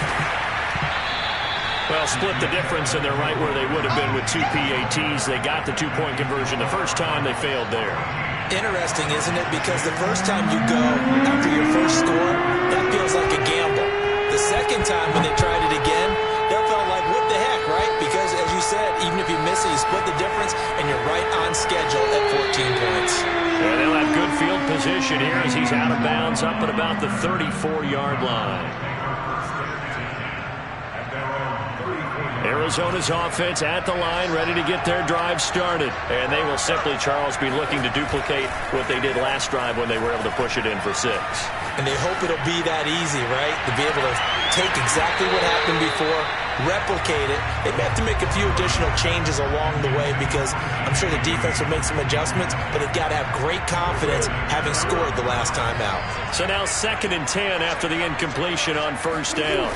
Well, split the difference, and they're right where they would have been with 2 PATs. They got the 2-point conversion the first time. They failed there. Interesting, isn't it? Because the first time you go after your first score, that feels like a gamble. The second time when they tried it again, that felt like, what the heck, right? Because, as you said, even if you miss it, you split the difference, and you're right on schedule at 14 points. And they'll have good field position here as he's out of bounds up at about the 34-yard line. Arizona's offense at the line, ready to get their drive started. And they will simply, Charles, be looking to duplicate what they did last drive when they were able to push it in for 6. And they hope it'll be that easy, right? To be able to take exactly what happened before, replicate it. They may have to make a few additional changes along the way because I'm sure the defense will make some adjustments, but they've got to have great confidence having scored the last time out. So now 2nd and 10 after the incompletion on 1st down.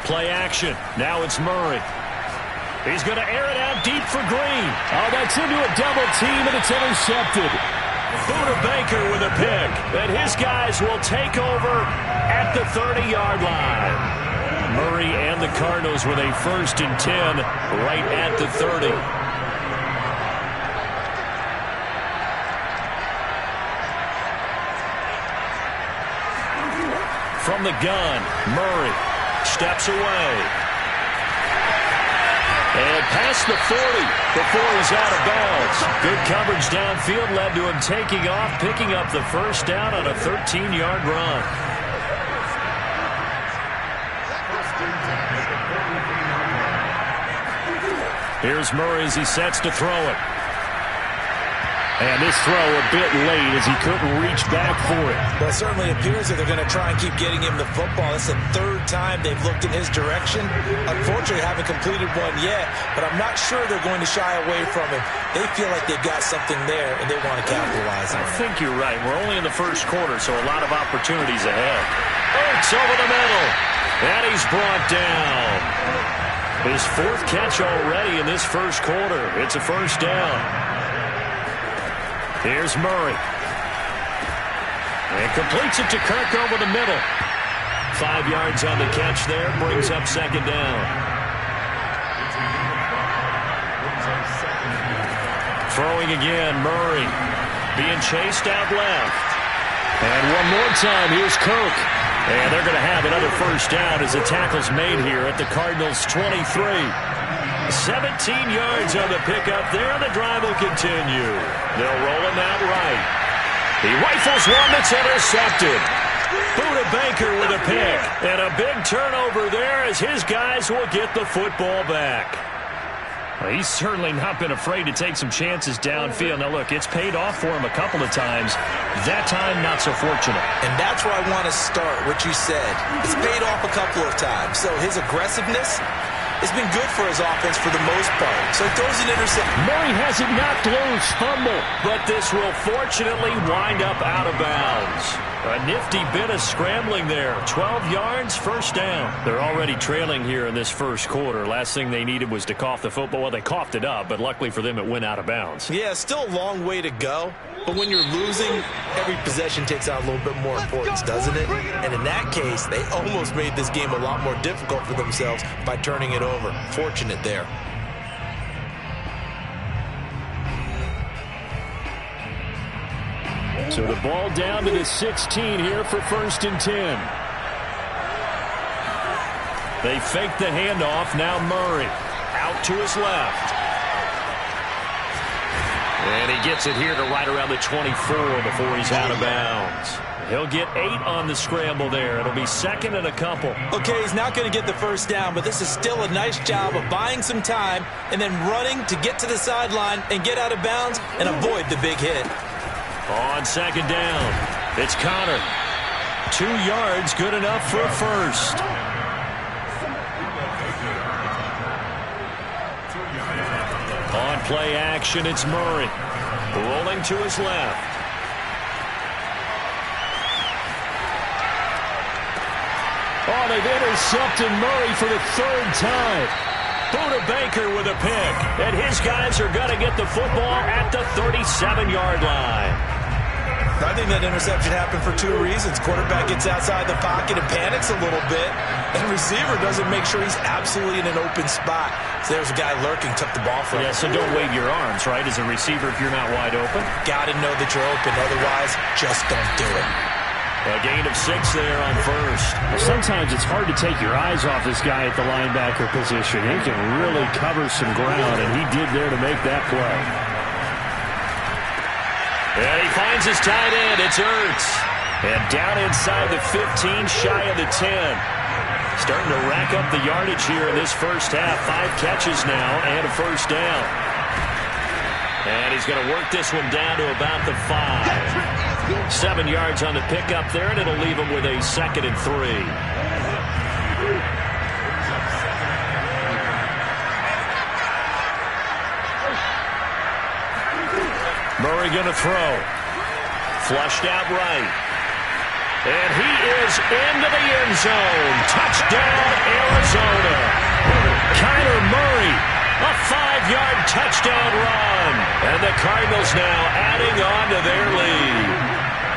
Play action. Now it's Murray. He's going to air it out deep for Green. Oh, that's into a double team, and it's intercepted. Buda Baker with a pick. And his guys will take over at the 30-yard line. Murray and the Cardinals with a 1st and 10 right at the 30. From the gun, Murray steps away. And past the 40 before he's out of bounds. Good coverage downfield led to him taking off, picking up the 1st down on a 13-yard run. Here's Murray as he sets to throw it. And this throw a bit late as he couldn't reach back for it. Well, it certainly appears that they're going to try and keep getting him the football. It's the 3rd time they've looked in his direction. Unfortunately, haven't completed one yet, but I'm not sure they're going to shy away from him. They feel like they've got something there, and they want to capitalize on it. I think you're right. We're only in the 1st quarter, so a lot of opportunities ahead. Ertz over the middle. And he's brought down. His 4th catch already in this 1st quarter. It's a 1st down. Here's Murray. And completes it to Kirk over the middle. 5 yards on the catch there, brings up second down. Throwing again, Murray. Being chased out left. And one more time, here's Kirk. And they're going to have another first down as the tackle's made here at the Cardinals' 23. 17 yards on the pickup there. The drive will continue. They'll roll him out right. He rifles one that's intercepted. Buda Baker with a pick. And a big turnover there as his guys will get the football back. Well, he's certainly not been afraid to take some chances downfield. Now, look, it's paid off for him a couple of times. That time, not so fortunate. And that's where I want to start, what you said. It's paid off a couple of times. So his aggressiveness has been good for his offense for the most part. So he throws an interception. Murray has it knocked loose. Fumble. But this will fortunately wind up out of bounds. A nifty bit of scrambling there. 12 yards, first down. They're already trailing here in this first quarter. Last thing they needed was to cough the football. Well, they coughed it up, but luckily for them, it went out of bounds. Yeah, still a long way to go. But when you're losing, every possession takes on a little bit more importance, doesn't it? And in that case, they almost made this game a lot more difficult for themselves by turning it over. Fortunate there. So the ball down to the 16 here for 1st and 10. They fake the handoff. Now Murray out to his left. And he gets it here to right around the 24 before he's out of bounds. He'll get 8 on the scramble there. It'll be second and a couple. Okay, he's not going to get the first down, but this is still a nice job of buying some time and then running to get to the sideline and get out of bounds and avoid the big hit. On second down, it's Connor. 2 yards, good enough for a first. On play action, it's Murray. Rolling to his left. Oh, they've intercepted Murray for the 3rd time. Buda Baker with a pick. And his guys are going to get the football at the 37-yard line. I think that interception happened for 2 reasons. Quarterback gets outside the pocket and panics a little bit. And receiver doesn't make sure he's absolutely in an open spot. So there's a guy lurking, took the ball from him. Yeah, so don't wave your arms, right, as a receiver if you're not wide open. Got to know that you're open. Otherwise, just don't do it. A gain of 6 there on first. Well, sometimes it's hard to take your eyes off this guy at the linebacker position. He can really cover some ground, and he did there to make that play. And he finds his tight end. It's Ertz. And down inside the 15, shy of the 10. Starting to rack up the yardage here in this first half. 5 catches now and a first down. And he's going to work this one down to about the 5. 7 yards on the pickup there, and it'll leave him with a 2nd and 3. Murray going to throw. Flushed out right. And he is into the end zone. Touchdown, Arizona. Kyler Murray, a 5-yard touchdown run. And the Cardinals now adding on to their lead.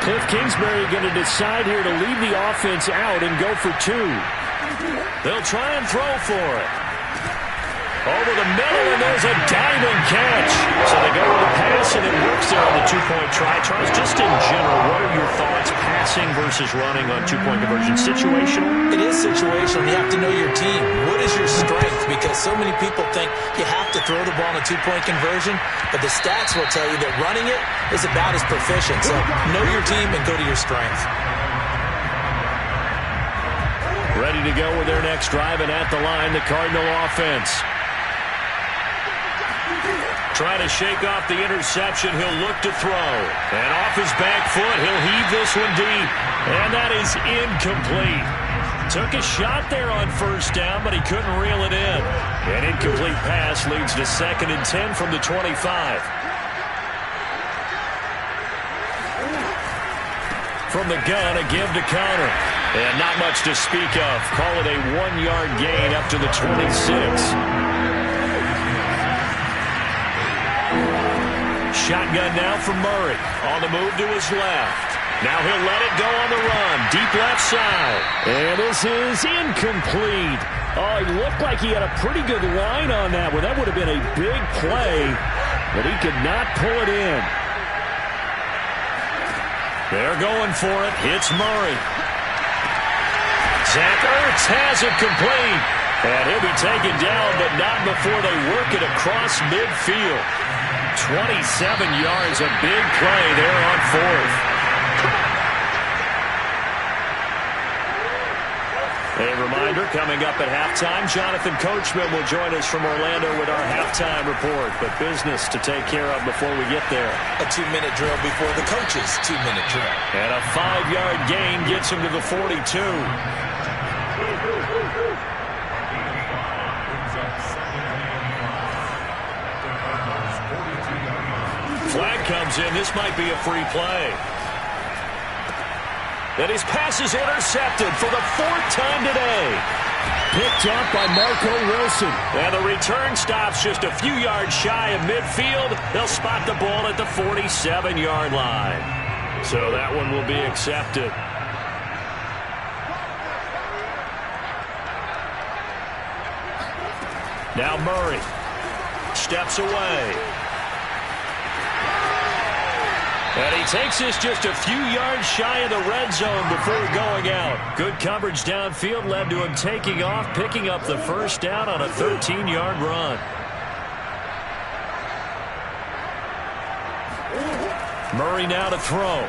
Cliff Kingsbury going to decide here to leave the offense out and go for 2. They'll try and throw for it. Over the middle, and there's a diamond catch. So they go with the pass, and it works there on the 2-point try. Charles, just in general, what are your thoughts passing versus running on 2-point conversion? Situational? It is situational. You have to know your team. What is your strength? Because so many people think you have to throw the ball on a 2-point conversion, but the stats will tell you that running it is about as proficient. So know your team and go to your strength. Ready to go with their next drive, and at the line, the Cardinal offense. Trying to shake off the interception. He'll look to throw. And off his back foot, he'll heave this one deep. And that is incomplete. Took a shot there on first down, but he couldn't reel it in. An incomplete pass leads to 2nd and 10 from the 25. From the gun, a give to Connor. And not much to speak of. Call it a 1-yard gain up to the 26. Shotgun now from Murray. On the move to his left. Now he'll let it go on the run. Deep left side. And this is incomplete. Oh, he looked like he had a pretty good line on that one. That would have been a big play, but he could not pull it in. They're going for it. Hits Murray. Zach Ertz has it complete. And he'll be taken down, but not before they work it across midfield. 27 yards, a big play there on fourth. A reminder, coming up at halftime, Jonathan Coachman will join us from Orlando with our halftime report. But business to take care of before we get there. A 2-minute drill before the coach's 2-minute drill. And a 5-yard gain gets him to the 42. Flag comes in. This might be a free play. And his pass is intercepted for the 4th time today. Picked up by Marco Wilson. And the return stops just a few yards shy of midfield. They'll spot the ball at the 47-yard line. So that one will be accepted. Now Murray steps away. And he takes this just a few yards shy of the red zone before going out. Good coverage downfield led to him taking off, picking up the first down on a 13-yard run. Murray now to throw.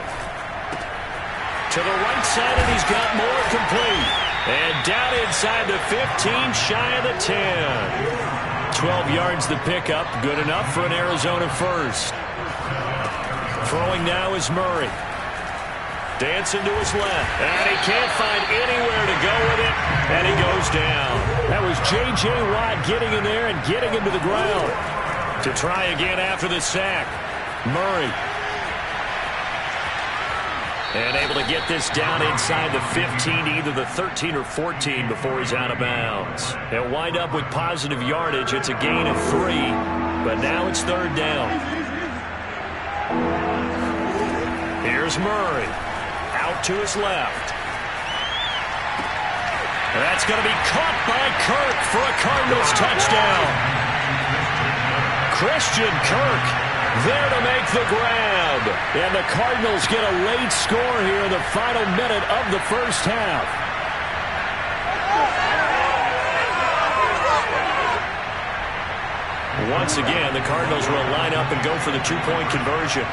To the right side, and he's got more complete. And down inside the 15, shy of the 10. 12 yards the pickup, good enough for an Arizona first. Throwing now is Murray. Dancing to his left. And he can't find anywhere to go with it. And he goes down. That was J.J. Watt getting in there and getting him to the ground. To try again after the sack. Murray. And able to get this down inside the 15, either the 13 or 14 before he's out of bounds. They'll wind up with positive yardage. It's a gain of 3. But now it's 3rd down. Here's Murray. Out to his left. That's going to be caught by Kirk for a Cardinals touchdown. Christian Kirk there to make the grab. And the Cardinals get a late score here in the final minute of the first half. Once again, the Cardinals will line up and go for the 2-point conversion.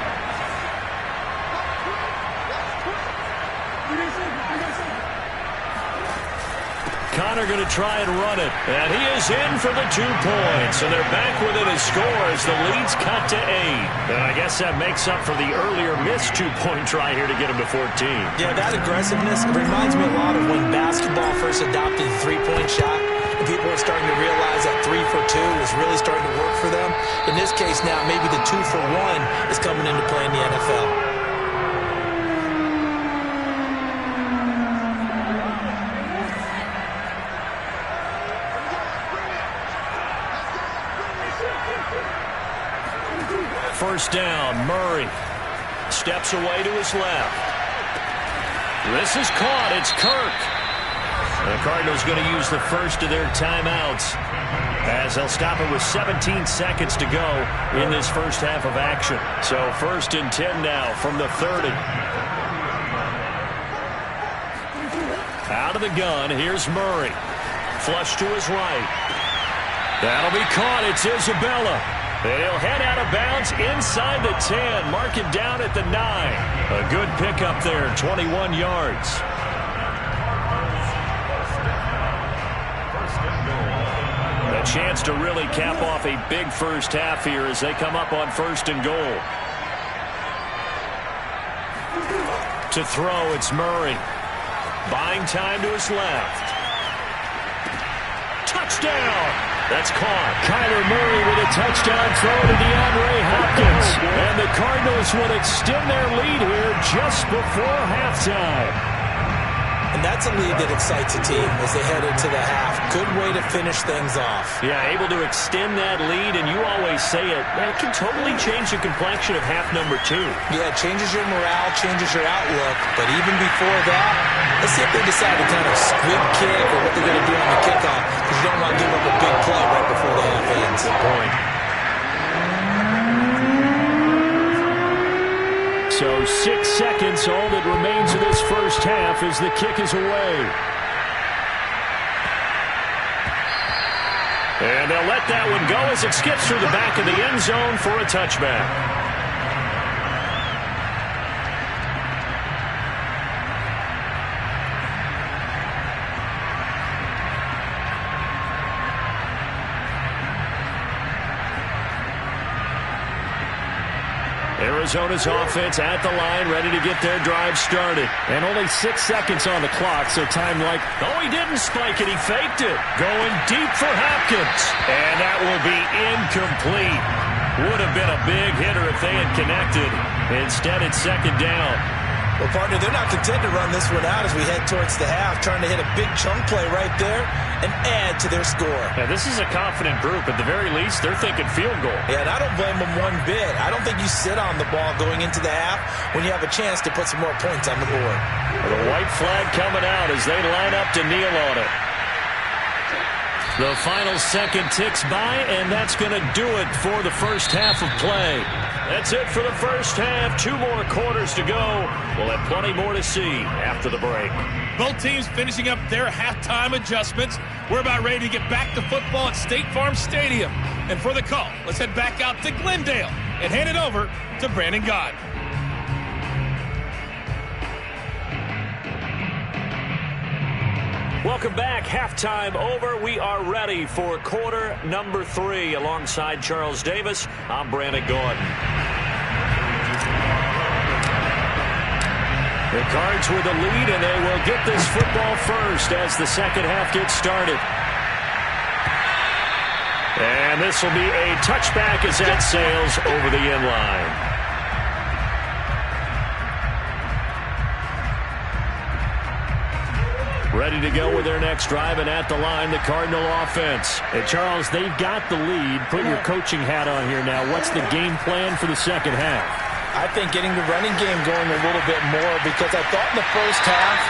Connor going to try and run it. And he is in for the 2 points. And they're back within a score as the lead's cut to 8. And I guess that makes up for the earlier missed 2-point try here to get him to 14. Yeah, that aggressiveness reminds me a lot of when basketball first adopted the 3-point shot. And people are starting to realize that 3 for 2 is really starting to work for them. In this case now, maybe the 2 for 1 is coming into play in the NFL. First down, Murray steps away to his left. This is caught. It's Kirk. The Cardinals going to use the first of their timeouts as they'll stop it with 17 seconds to go in this first half of action. So 1st and 10 now from the 30. Out of the gun, here's Murray. Flush to his right. That'll be caught. It's Isabella. And he'll head out of bounds inside the 10. Mark it down at the 9. A good pickup there, 21 yards. A chance to really cap off a big first half here as they come up on 1st and goal. To throw, it's Murray. Buying time to his left. Touchdown! That's caught. Kyler Murray with a touchdown throw to DeAndre Hopkins. And the Cardinals will extend their lead here just before halftime. And that's a lead that excites a team as they head into the half. Good way to finish things off. Yeah, able to extend that lead, and you always say it, that can totally change the complexion of half number 2. Yeah, it changes your morale, changes your outlook. But even before that, let's see if they decide to kind of squib kick or what they're going to do on the kickoff, because you don't want to give up a big play right before the half ends. Good point. So 6 seconds, all that remains of this first half as the kick is away. And they'll let that one go as it skips through the back of the end zone for a touchback. Arizona's offense at the line, ready to get their drive started. And only 6 seconds on the clock, so time like... Oh, he didn't spike it. He faked it. Going deep for Hopkins. And that will be incomplete. Would have been a big hitter if they had connected. Instead, it's second down. Well, partner, they're not content to run this one out as we head towards the half, trying to hit a big chunk play right there and add to their score. Now, this is a confident group. At the very least, they're thinking field goal. Yeah, and I don't blame them one bit. I don't think you sit on the ball going into the half when you have a chance to put some more points on the board. The white flag coming out as they line up to kneel on it. The final second ticks by, and that's going to do it for the first half of play. That's it for the first half. 2 more quarters to go. We'll have plenty more to see after the break. Both teams finishing up their halftime adjustments. We're about ready to get back to football at State Farm Stadium. And for the call, let's head back out to Glendale and hand it over to Brandon Gott. Welcome back. Halftime over. We are ready for quarter number 3. Alongside Charles Davis, I'm Brandon Gordon. The Cards with the lead, and they will get this football first as the second half gets started. And this will be a touchback as that sails over the end line. Ready to go with their next drive, and at the line, the Cardinal offense. Hey, Charles, they've got the lead. Put your coaching hat on here now. What's the game plan for the second half? I think getting the running game going a little bit more, because I thought in the first half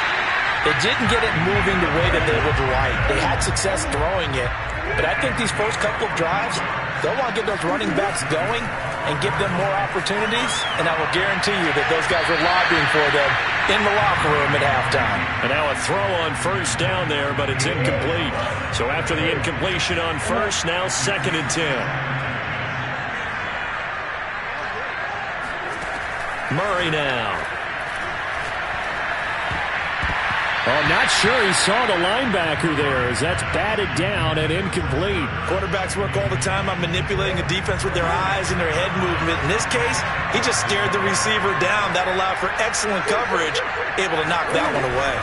they didn't get it moving the way that they would like. They had success throwing it, but I think these first couple of drives, they'll want to get those running backs going and give them more opportunities, and I will guarantee you that those guys are lobbying for them in the locker room at halftime. And now a throw on first down there, but it's incomplete. So after the incompletion on first, now 2nd and 10. Murray now. Oh, not sure he saw the linebacker there as that's batted down and incomplete. Quarterbacks work all the time on manipulating the defense with their eyes and their head movement. In this case, he just stared the receiver down. That allowed for excellent coverage, able to knock that one away.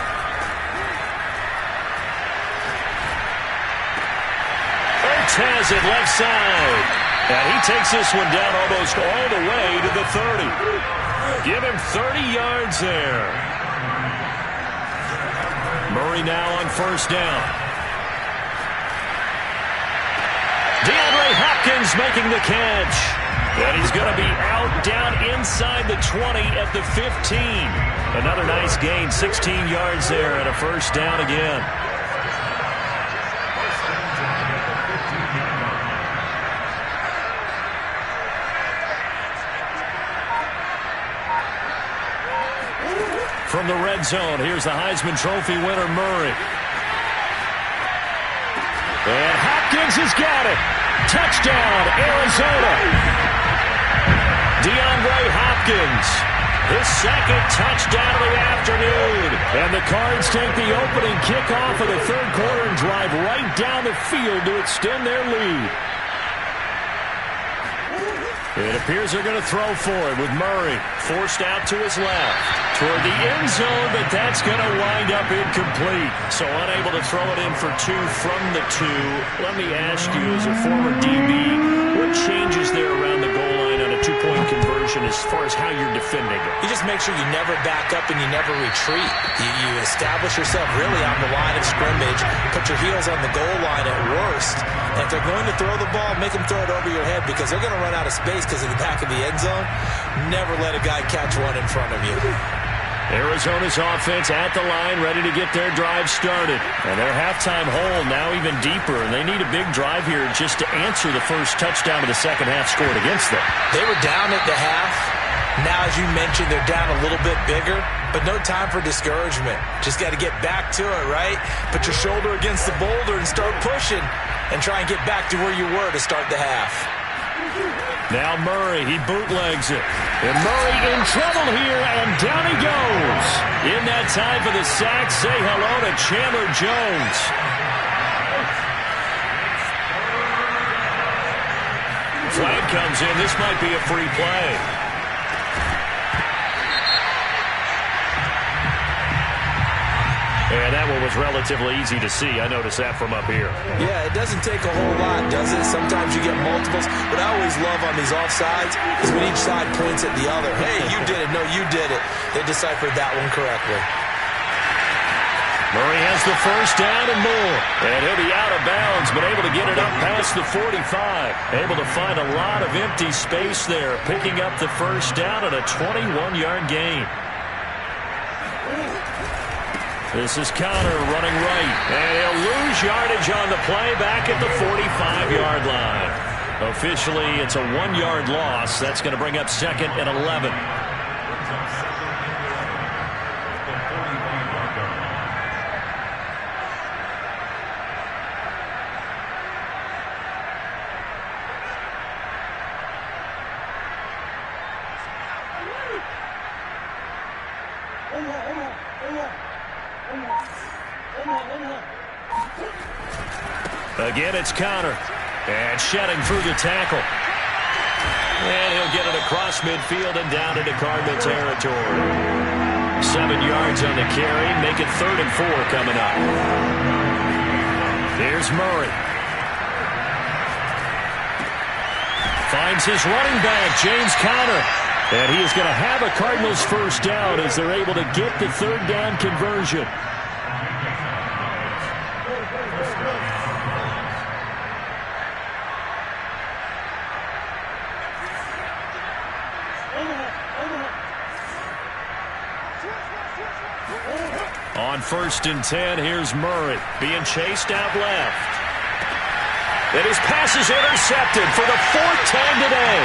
Ertz has it left side. And he takes this one down almost all the way to the 30. Give him 30 yards there. Murray now on first down. DeAndre Hopkins making the catch. And he's going to be out down inside the 20 at the 15. Another nice gain, 16 yards there and a first down again. From the red zone, here's the Heisman Trophy winner, Murray. And Hopkins has got it. Touchdown, Arizona. DeAndre Hopkins, his 2nd touchdown of the afternoon. And the Cards take the opening kickoff of the 3rd quarter and drive right down the field to extend their lead. It appears they're going to throw for it with Murray forced out to his left toward the end zone, but that's going to wind up incomplete. So unable to throw it in for 2 from the 2. Let me ask you, as a former DB, what changes there around the goal line on a 2-point two-point conversion as far as how you're defending it? You just make sure you never back up and you never retreat. You establish yourself really on the line of scrimmage, put your heels on the goal line at worst, and if they're going to throw the ball, make them throw it over your head because they're going to run out of space because of the back of the end zone. Never let a guy catch one in front of you. Arizona's offense at the line, ready to get their drive started. And their halftime hole now even deeper, and they need a big drive here just to answer the first touchdown of the second half scored against them. They were down at the half. Now, as you mentioned, they're down a little bit bigger, but no time for discouragement. Just got to get back to it, right? Put your shoulder against the boulder and start pushing and try and get back to where you were to start the half. Now Murray, he bootlegs it. And Murray in trouble here, and down he goes. In that time for the sack, say hello to Chandler Jones. Flag comes in. This might be a free play. And that one was relatively easy to see. I noticed that from up here. Yeah, it doesn't take a whole lot, does it? Sometimes you get multiples. What I always love on these offsides is when each side points at the other. Hey, you did it. No, you did it. They deciphered that one correctly. Murray has the first down and more. And he'll be out of bounds, but able to get it up past the 45. Able to find a lot of empty space there, picking up the first down at a 21-yard gain. This is Connor running right, and he'll lose yardage on the play back at the 45-yard line. Officially, it's a 1-yard loss. That's going to bring up second and 11. Again, it's Connor. And shedding through the tackle. And he'll get it across midfield and down into Cardinal territory. 7 yards on the carry. Make it 3rd and 4 coming up. Here's Murray. Finds his running back, James Conner. And he is going to have a Cardinals first down as they're able to get the 3rd down conversion. On 1st and 10, here's Murray being chased out left. And his pass is intercepted for the 4th time today.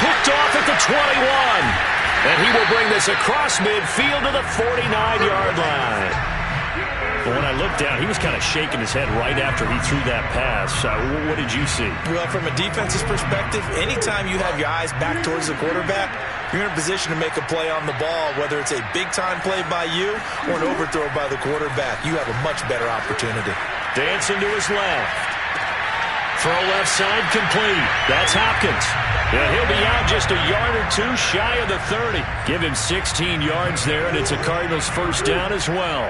Picked off at the 21. And he will bring this across midfield to the 49-yard line. But when I looked down, he was kind of shaking his head right after he threw that pass. What did you see? Well, from a defense's perspective, anytime you have your eyes back towards the quarterback, you're in a position to make a play on the ball, whether it's a big-time play by you or an overthrow by the quarterback. You have a much better opportunity. Dancing to his left. Throw left side complete. That's Hopkins. And he'll be out just a yard or two shy of the 30. Give him 16 yards there, and it's a Cardinals first down as well.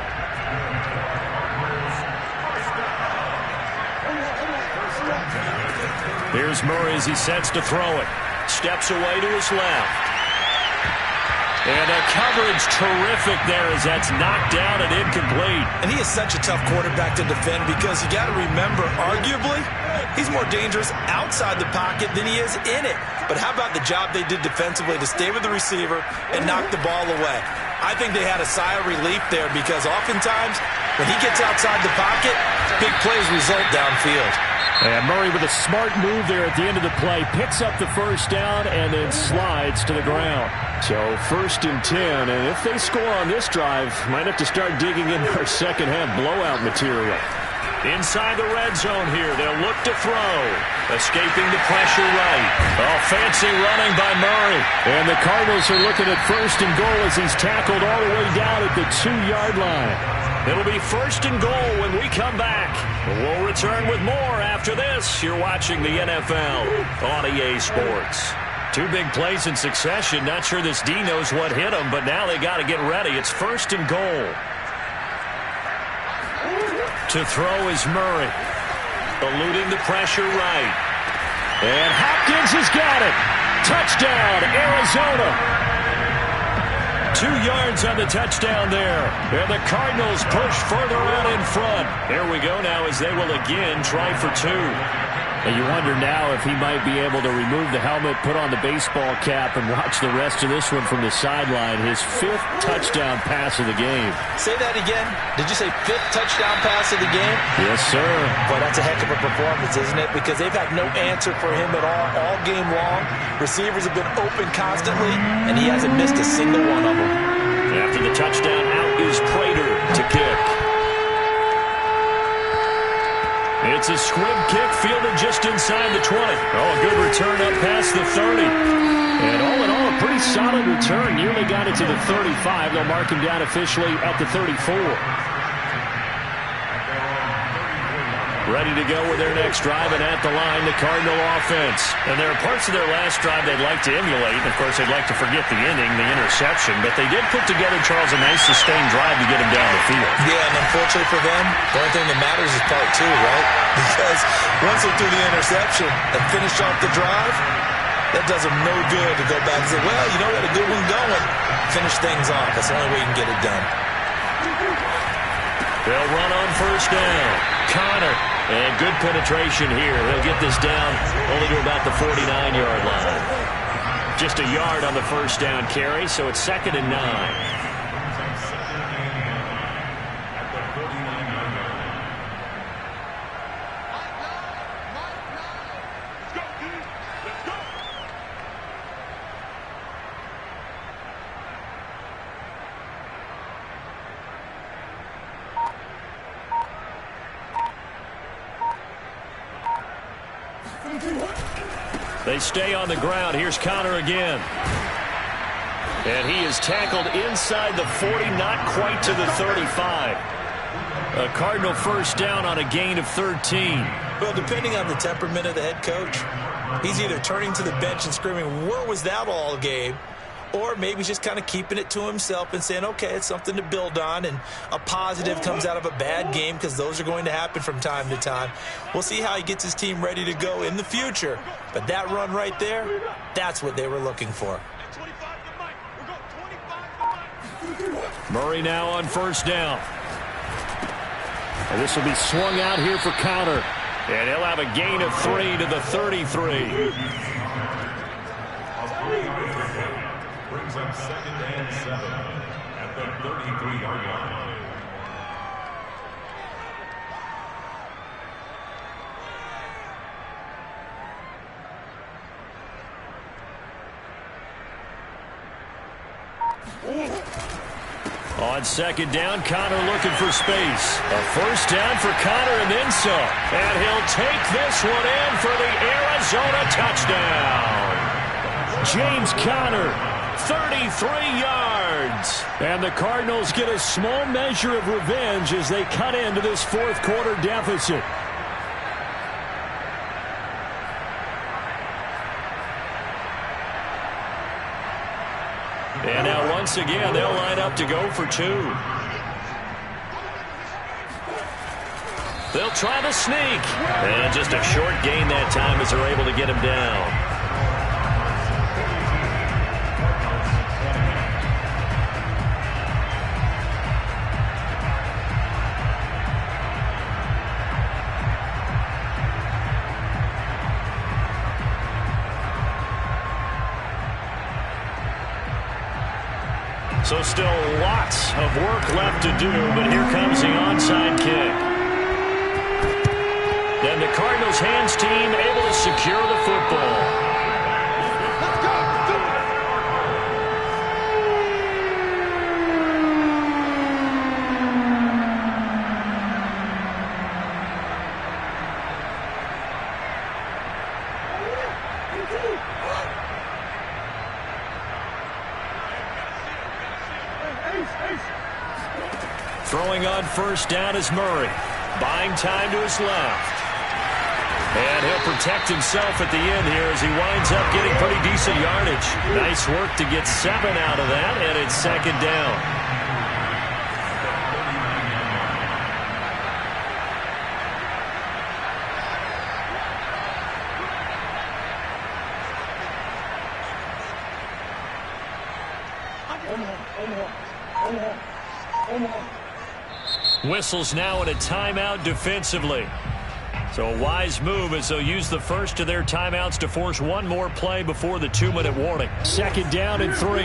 Here's Murray as he sets to throw it. Steps away to his left. And a coverage terrific there as that's knocked down and incomplete. And he is such a tough quarterback to defend because you got to remember, arguably, he's more dangerous outside the pocket than he is in it. But how about the job they did defensively to stay with the receiver and knock the ball away? I think they had a sigh of relief there because oftentimes when he gets outside the pocket, big plays result downfield. And Murray with a smart move there at the end of the play. Picks up the first down and then slides to the ground. So 1st and 10. And if they score on this drive, might have to start digging in our second half blowout material. Inside the red zone here. They'll look to throw. Escaping the pressure right. Oh, fancy running by Murray. And the Cardinals are looking at 1st and goal as he's tackled all the way down at the 2-yard line. It'll be 1st and goal when we come back. We'll return with more after this. You're watching the NFL on EA Sports. 2 big plays in succession. Not sure this D knows what hit him, but now they got to get ready. It's 1st and goal. To throw is Murray. Eluding the pressure right. And Hopkins has got it. Touchdown, Arizona. 2 yards on the touchdown there. And the Cardinals push further out in front. Here we go now as they will again try for 2. And you wonder now if he might be able to remove the helmet, put on the baseball cap, and watch the rest of this one from the sideline. His 5th touchdown pass of the game. Say that again. Did you say 5th touchdown pass of the game? Yes, sir. Boy, that's a heck of a performance, isn't it? Because they've had no answer for him at all game long. Receivers have been open constantly, and he hasn't missed a single one of them. After the touchdown, out is Prater to kick. It's a squib kick fielded just inside the 20. Oh, a good return up past the 30. And all in all, a pretty solid return. Nearly got it to the 35. They'll mark him down officially at the 34. Ready to go with their next drive, and at the line, the Cardinal offense. And there are parts of their last drive they'd like to emulate. Of course, they'd like to forget the inning, the interception. But they did put together, Charles, a nice sustained drive to get him down the field. Yeah, and unfortunately for them, the only thing that matters is part 2, right? Because once they threw the interception and finished off the drive, that does them no good to go back and say, well, you know, we had a good one going. Finish things off. That's the only way you can get it done. They'll run on first down. Connor. And good penetration here. He'll get this down only to about the 49-yard line. Just a yard on the first down carry, so it's 2nd and 9. They stay on the ground. Here's Connor again. And he is tackled inside the 40, not quite to the 35. A Cardinal first down on a gain of 13. Well, depending on the temperament of the head coach, he's either turning to the bench and screaming, where was that all game? Or maybe he's just kind of keeping it to himself and saying, okay, it's something to build on, and a positive comes out of a bad game because those are going to happen from time to time. We'll see how he gets his team ready to go in the future. But that run right there, that's what they were looking for. Murray now on first down. And this will be swung out here for Connor. And he'll have a gain of 3 to the 33. Brings up 2nd and 7 at the 33-yard line. On 2nd down, Connor looking for space. A first down for Connor and then some. And he'll take this one in for the Arizona touchdown. James Conner, 33 yards. And the Cardinals get a small measure of revenge as they cut into this 4th quarter deficit. And now once again, they'll line up to go for 2. They'll try to sneak. And just a short gain that time as they're able to get him down. So still lots of work left to do, but here comes the onside kick. Then the Cardinals hands team able to secure the football. Throwing on first down is Murray. Buying time to his left. And he'll protect himself at the end here as he winds up getting pretty decent yardage. Nice work to get 7 out of that, and it's 2nd down. Whistles now in a timeout defensively. So a wise move as they'll use the first of their timeouts to force one more play before the 2-minute warning. 2nd down and 3.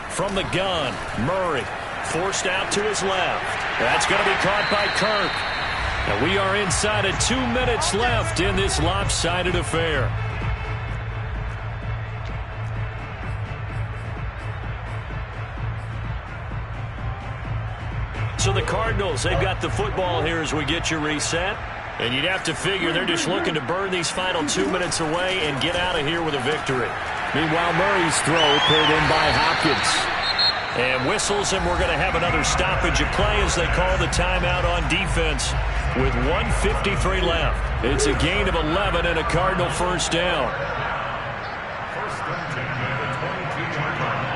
From the gun, Murray forced out to his left. That's going to be caught by Kirk. And we are inside of 2 minutes left in this lopsided affair. So the Cardinals, they've got the football here as we get you reset. And you'd have to figure they're just looking to burn these final 2 minutes away and get out of here with a victory. Meanwhile, Murray's throw pulled in by Hopkins. And whistles, and we're going to have another stoppage of play as they call the timeout on defense with 1:53 left. It's a gain of 11 and a Cardinal first down. First and 10 at the 22-yard line.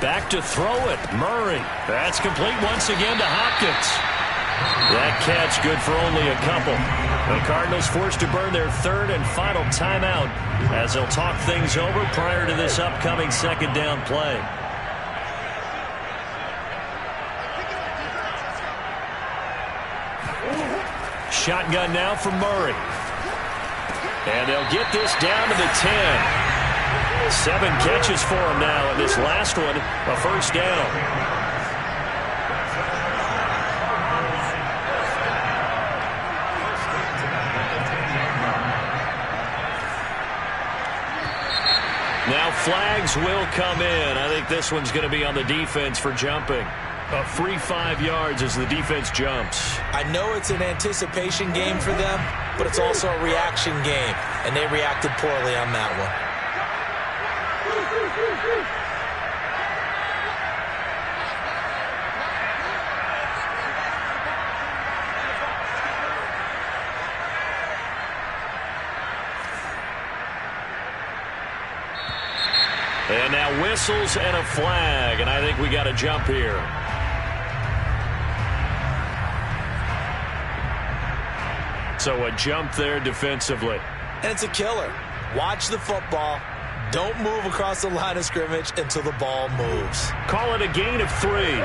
Back to throw it, Murray. That's complete once again to Hopkins. That catch good for only a couple. The Cardinals forced to burn their third and final timeout as they'll talk things over prior to this upcoming second down play. Shotgun now for Murray. And they'll get this down to the 10. 7 catches for him now, and this last one, a first down. Now flags will come in. I think this one's going to be on the defense for jumping. A free 5 yards as the defense jumps. I know it's an anticipation game for them, but it's also a reaction game, and they reacted poorly on that one. And now whistles and a flag, and I think we got a jump here. So a jump there defensively. And it's a killer. Watch the football. Don't move across the line of scrimmage until the ball moves. Call it a gain of 3.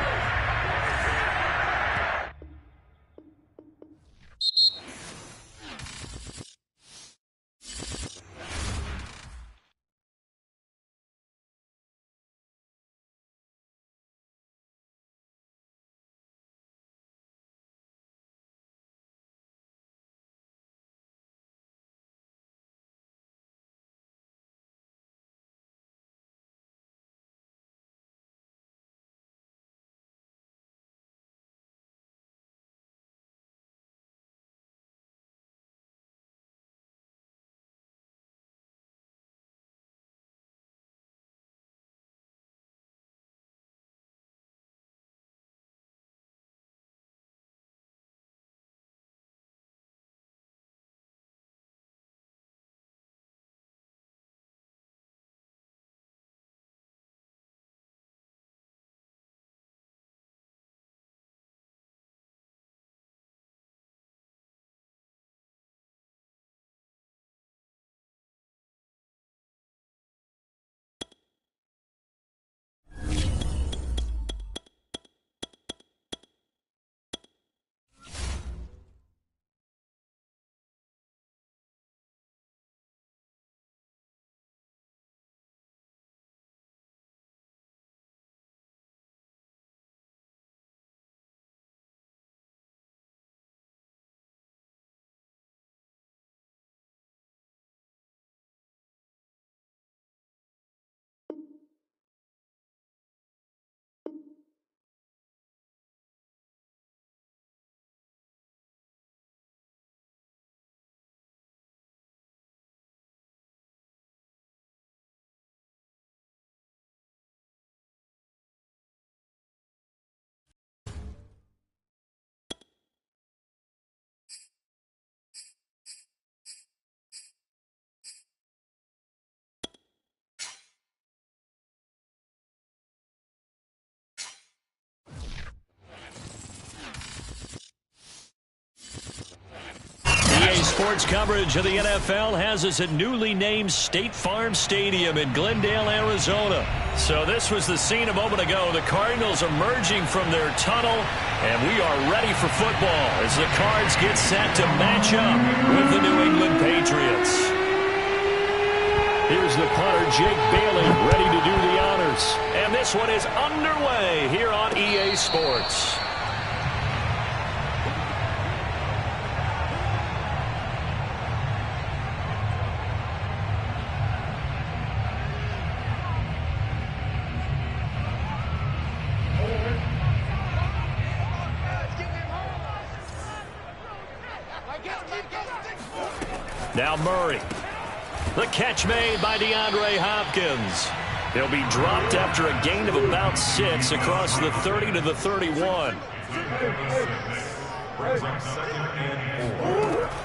Sports coverage of the NFL has us at newly named State Farm Stadium in Glendale, Arizona. So this was the scene a moment ago. The Cardinals emerging from their tunnel, and we are ready for football as the Cards get set to match up with the New England Patriots. Here's the punter, Jake Bailey, ready to do the honors. And this one is underway here on EA Sports. Now Murray. The catch made by DeAndre Hopkins. He'll be dropped after a gain of about 6 across the 30 to the 31.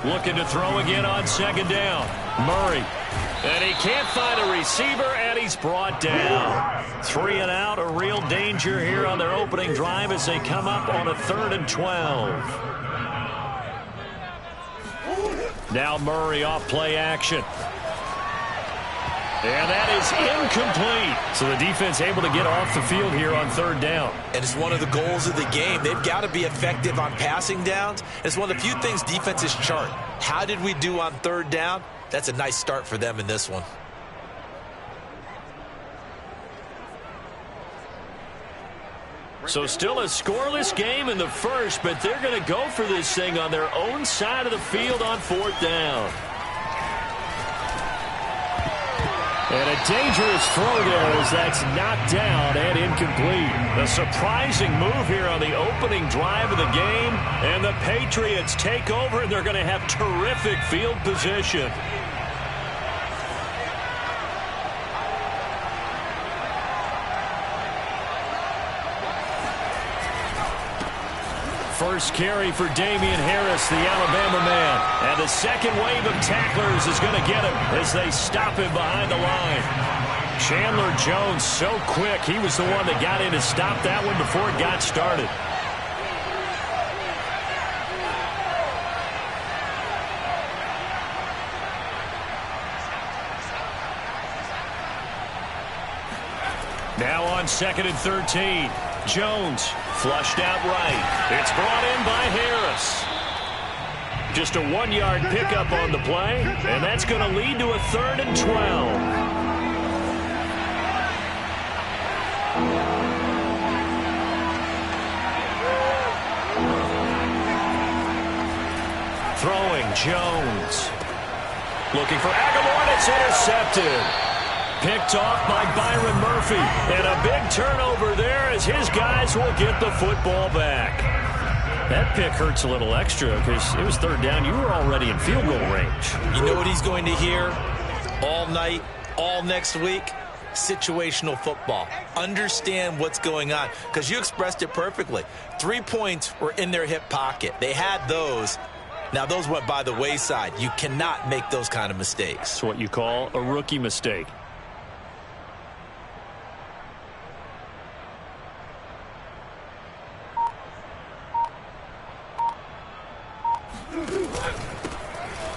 Looking to throw again on second down. Murray. And he can't find a receiver, and he's brought down. 3 and out, a real danger here on their opening drive as they come up on a 3rd and 12. Now Murray off play action. And that is incomplete. So the defense able to get off the field here on 3rd down. And it's one of the goals of the game. They've got to be effective on passing downs. It's one of the few things defenses chart. How did we do on 3rd down? That's a nice start for them in this one. So still a scoreless game in the first, but they're going to go for this thing on their own side of the field on 4th down. And a dangerous throw there as that's knocked down and incomplete. A surprising move here on the opening drive of the game. And the Patriots take over, and they're going to have terrific field position. First carry for Damian Harris, the Alabama man. And the second wave of tacklers is going to get him as they stop him behind the line. Chandler Jones so quick. He was the one that got in to stop that one before it got started. Now on 2nd and 13. Jones flushed out right. It's brought in by Harris. Just a 1-yard pickup on the play, and that's going to lead to a 3rd and 12. Throwing Jones. Looking for Aguilar, and it's intercepted. Picked off by Byron Murphy. And a big turnover there as his guys will get the football back. That pick hurts a little extra because it was 3rd down. You were already in field goal range. You know what he's going to hear all night, all next week? Situational football. Understand what's going on because you expressed it perfectly. 3 points were in their hip pocket. They had those. Now, those went by the wayside. You cannot make those kind of mistakes. It's what you call a rookie mistake.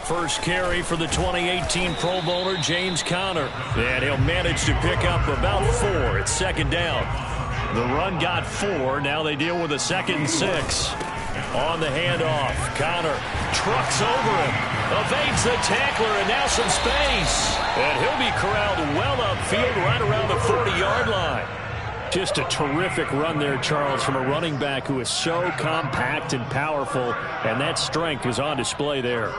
First carry for the 2018 Pro Bowler, James Conner. And he'll manage to pick up about 4 at 2nd down. The run got 4. Now they deal with a 2nd and 6. On the handoff, Conner trucks over him. Evades the tackler, and now some space. And he'll be corralled well upfield right around the 40-yard line. Just a terrific run there, Charles, from a running back who is so compact and powerful, and that strength was on display there.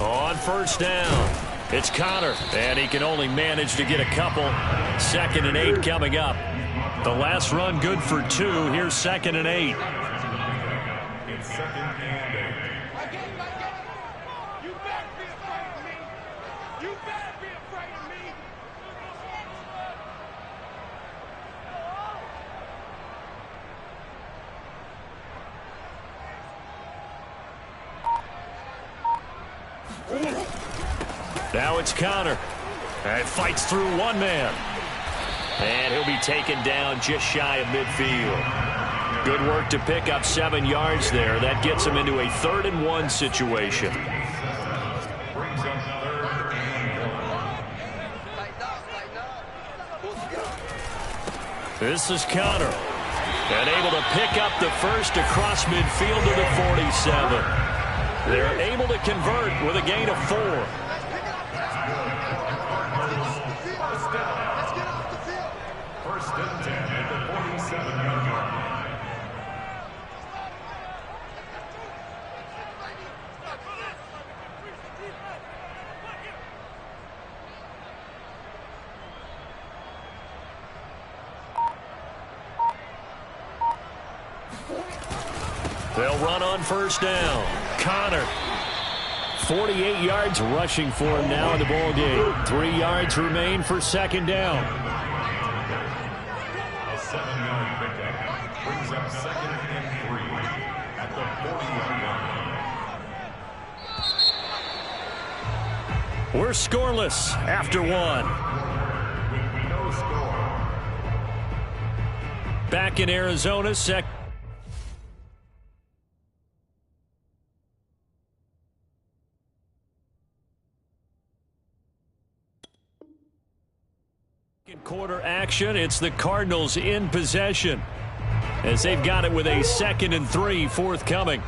On 1st down, it's Conner, and he can only manage to get a couple. 2nd and 8 coming up. The last run good for 2. Here's 2nd and 8. It's 2nd and 8. You better be afraid of me. You better be afraid of me. Now it's Conner. And fights through one man. And he'll be taken down just shy of midfield. Good work to pick up 7 yards there. That gets him into a 3rd and 1 situation. This is Connor. And able to pick up the first across midfield to the 47. They're able to convert with a gain of 4. First and 10 at the 47-yard line. They'll run on first down. Connor. 48 yards rushing for him now in the ball game. 3 yards remain for 2nd down. A 7-yard pickup brings up 2nd and 3 at the 40-yard line. We're scoreless after 1. With no score. Back in Arizona, second quarter action. It's the Cardinals in possession as they've got it with a 2nd and 3 forthcoming.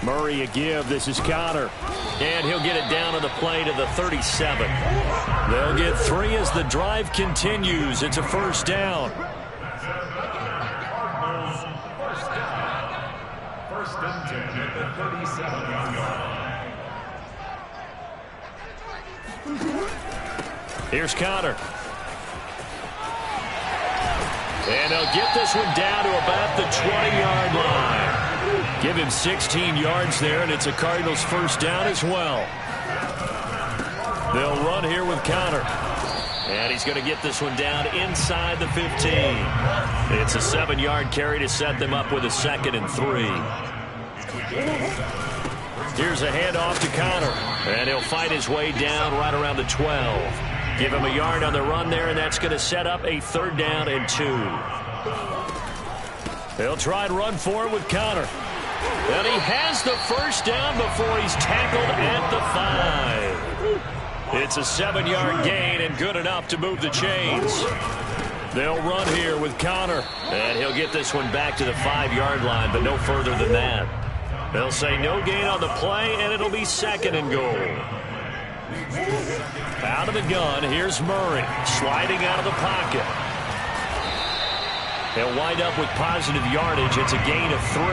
Murray a give. This is Connor. And he'll get it down on the play to the 37. They'll get 3 as the drive continues. It's a first down. First and 10 at the 37-yard line. Here's Connor. And they'll get this one down to about the 20-yard line. Give him 16 yards there, and it's a Cardinals first down as well. They'll run here with Connor. And he's going to get this one down inside the 15. It's a 7-yard carry to set them up with a 2nd and 3. Here's a handoff to Connor. And he'll fight his way down right around the 12. Give him a yard on the run there, and that's going to set up a 3rd down and 2. They'll try and run for it with Connor. And he has the first down before he's tackled at the 5. It's a 7-yard gain and good enough to move the chains. They'll run here with Connor. And he'll get this one back to the 5-yard line, but no further than that. They'll say no gain on the play, and it'll be 2nd and goal. Out of the gun, here's Murray, sliding out of the pocket. He'll wind up with positive yardage. It's a gain of 3,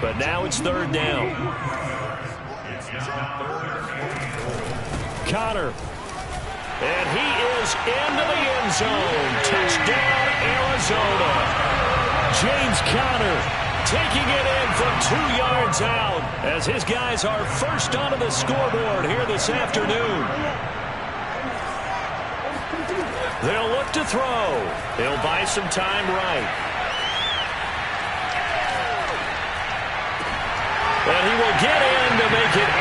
but now it's 3rd down. Connor. And he is into the end zone. Touchdown, Arizona. James Conner taking it in from 2 yards out as his guys are first onto the scoreboard here this afternoon. They'll look to throw. They'll buy some time right. And he will get in to make it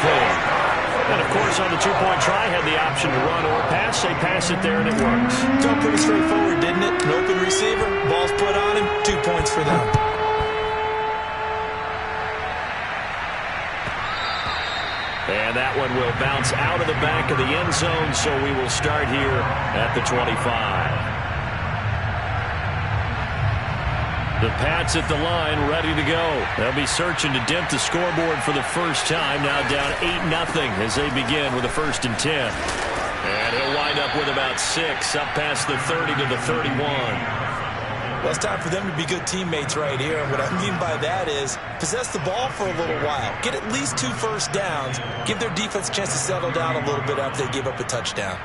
8-0. And, of course, on the 2-point try, had the option to run or pass. They pass it there, and it works. It's all pretty straightforward, didn't it? An open receiver, ball's put on him, 2 points for them. And that one will bounce out of the back of the end zone, so we will start here at the 25. The Pats at the line, ready to go. They'll be searching to dent the scoreboard for the first time. Now down 8-0 as they begin with a 1st and 10. And he'll wind up with about 6, up past the 30 to the 31. Well, it's time for them to be good teammates right here. And what I mean by that is possess the ball for a little while. Get at least 2 first downs. Give their defense a chance to settle down a little bit after they give up a touchdown.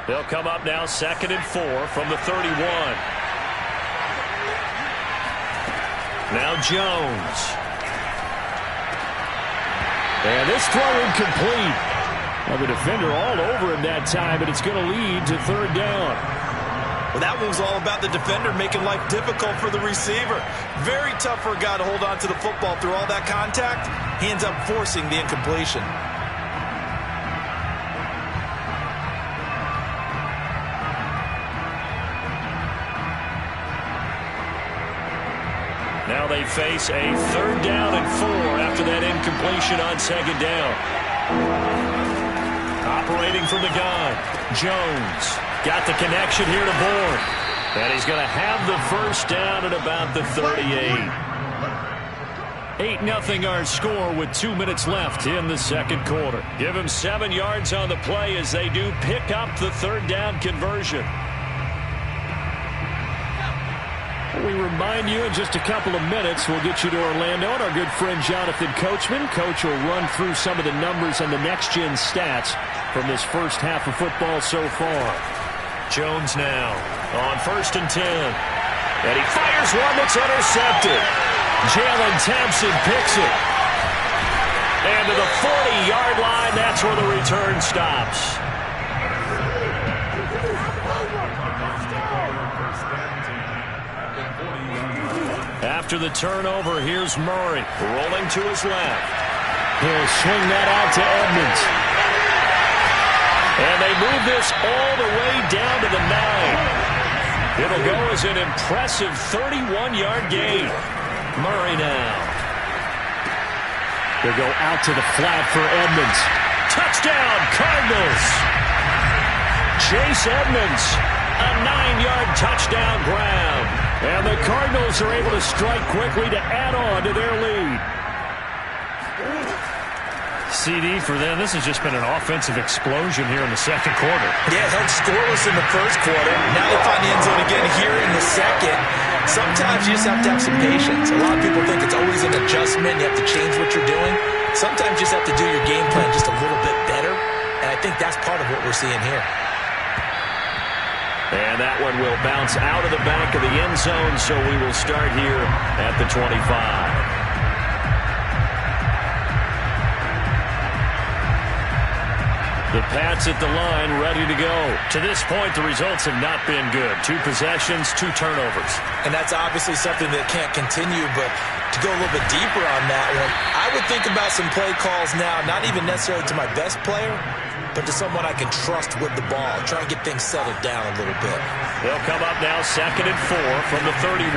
They'll come up now 2nd and 4 from the 31. Now Jones. And this throw incomplete. Well, the defender all over him that time, and it's going to lead to third down. Well, that one was all about the defender making life difficult for the receiver. Very tough for a guy to hold on to the football through all that contact. He ends up forcing the incompletion. Now they face a third down and 4 after that incompletion on second down. Operating from the gun, Jones got the connection here to Bourne. And he's going to have the first down at about the 38. 8-0 our score with 2 minutes left in the second quarter. Give him 7 yards on the play as they do pick up the third down conversion. We remind you in just a couple of minutes we'll get you to Orlando and our good friend Jonathan Coachman. Coach will run through some of the numbers and the next-gen stats from this first half of football so far. Jones now on 1st and 10. And he fires one that's intercepted. Jalen Thompson picks it. And to the 40-yard line, that's where the return stops. After the turnover, here's Murray rolling to his left. He'll swing that out to Edmonds. And they move this all the way down to the 9. It'll go as an impressive 31-yard gain. Murray now. They'll go out to the flat for Edmonds. Touchdown, Cardinals. Chase Edmonds, a 9-yard touchdown grab. And the Cardinals are able to strike quickly to add on to their lead. CD for them. This has just been an offensive explosion here in the second quarter. Yeah, held scoreless in the first quarter. Now they find the end zone again here in the second. Sometimes you just have to have some patience. A lot of people think it's always an adjustment. You have to change what you're doing. Sometimes you just have to do your game plan just a little bit better. And I think that's part of what we're seeing here. And that one will bounce out of the back of the end zone, so we will start here at the 25. The Pats at the line, ready to go. To this point, the results have not been good. 2 possessions, 2 turnovers. And that's obviously something that can't continue, but to go a little bit deeper on that one, I would think about some play calls now, not even necessarily to my best player, but to someone I can trust with the ball. Try and get things settled down a little bit. They'll come up now 2nd and 4 from the 31.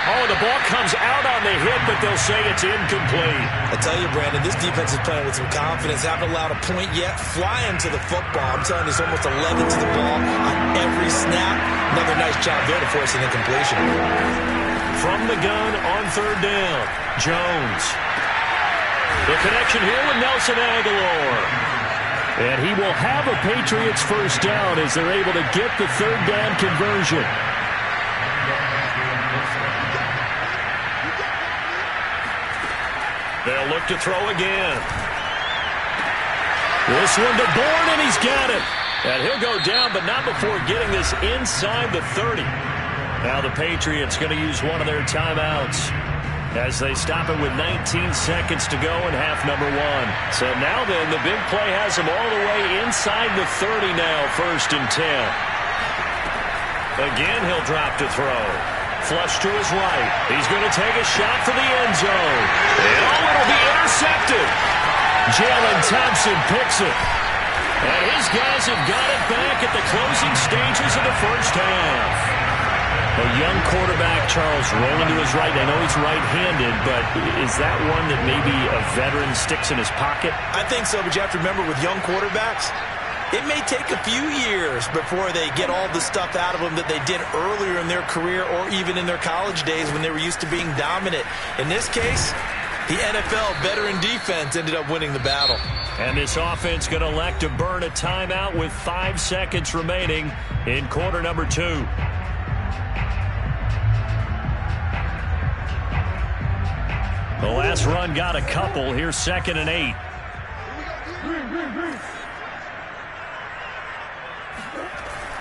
Oh, the ball comes out on the hit, but they'll say it's incomplete. I tell you, Brandon, this defense is playing with some confidence. Haven't allowed a point yet. Flying to the football. I'm telling you, it's almost 11 to the ball on every snap. Another nice job there to force an incompletion. From the gun on 3rd down, Jones. The connection here with Nelson Aguilar. And he will have a Patriots first down as they're able to get the third down conversion. They'll look to throw again. This one to Bourne, and he's got it. And he'll go down, but not before getting this inside the 30. Now the Patriots going to use one of their timeouts as they stop it with 19 seconds to go in half number 1. So now then, the big play has them all the way inside the 30 now, 1st and 10. Again, he'll drop to throw. Flush to his right. He's going to take a shot for the end zone. And it'll be intercepted. Jalen Thompson picks it. And his guys have got it back at the closing stages of the first half. A young quarterback, Charles, rolling to his right. I know he's right-handed, but is that one that maybe a veteran sticks in his pocket? I think so, but you have to remember with young quarterbacks, it may take a few years before they get all the stuff out of them that they did earlier in their career or even in their college days when they were used to being dominant. In this case, the NFL veteran defense ended up winning the battle. And this offense going to elect to burn a timeout with 5 seconds remaining in quarter number 2. The last run got a couple. Here's 2nd and 8.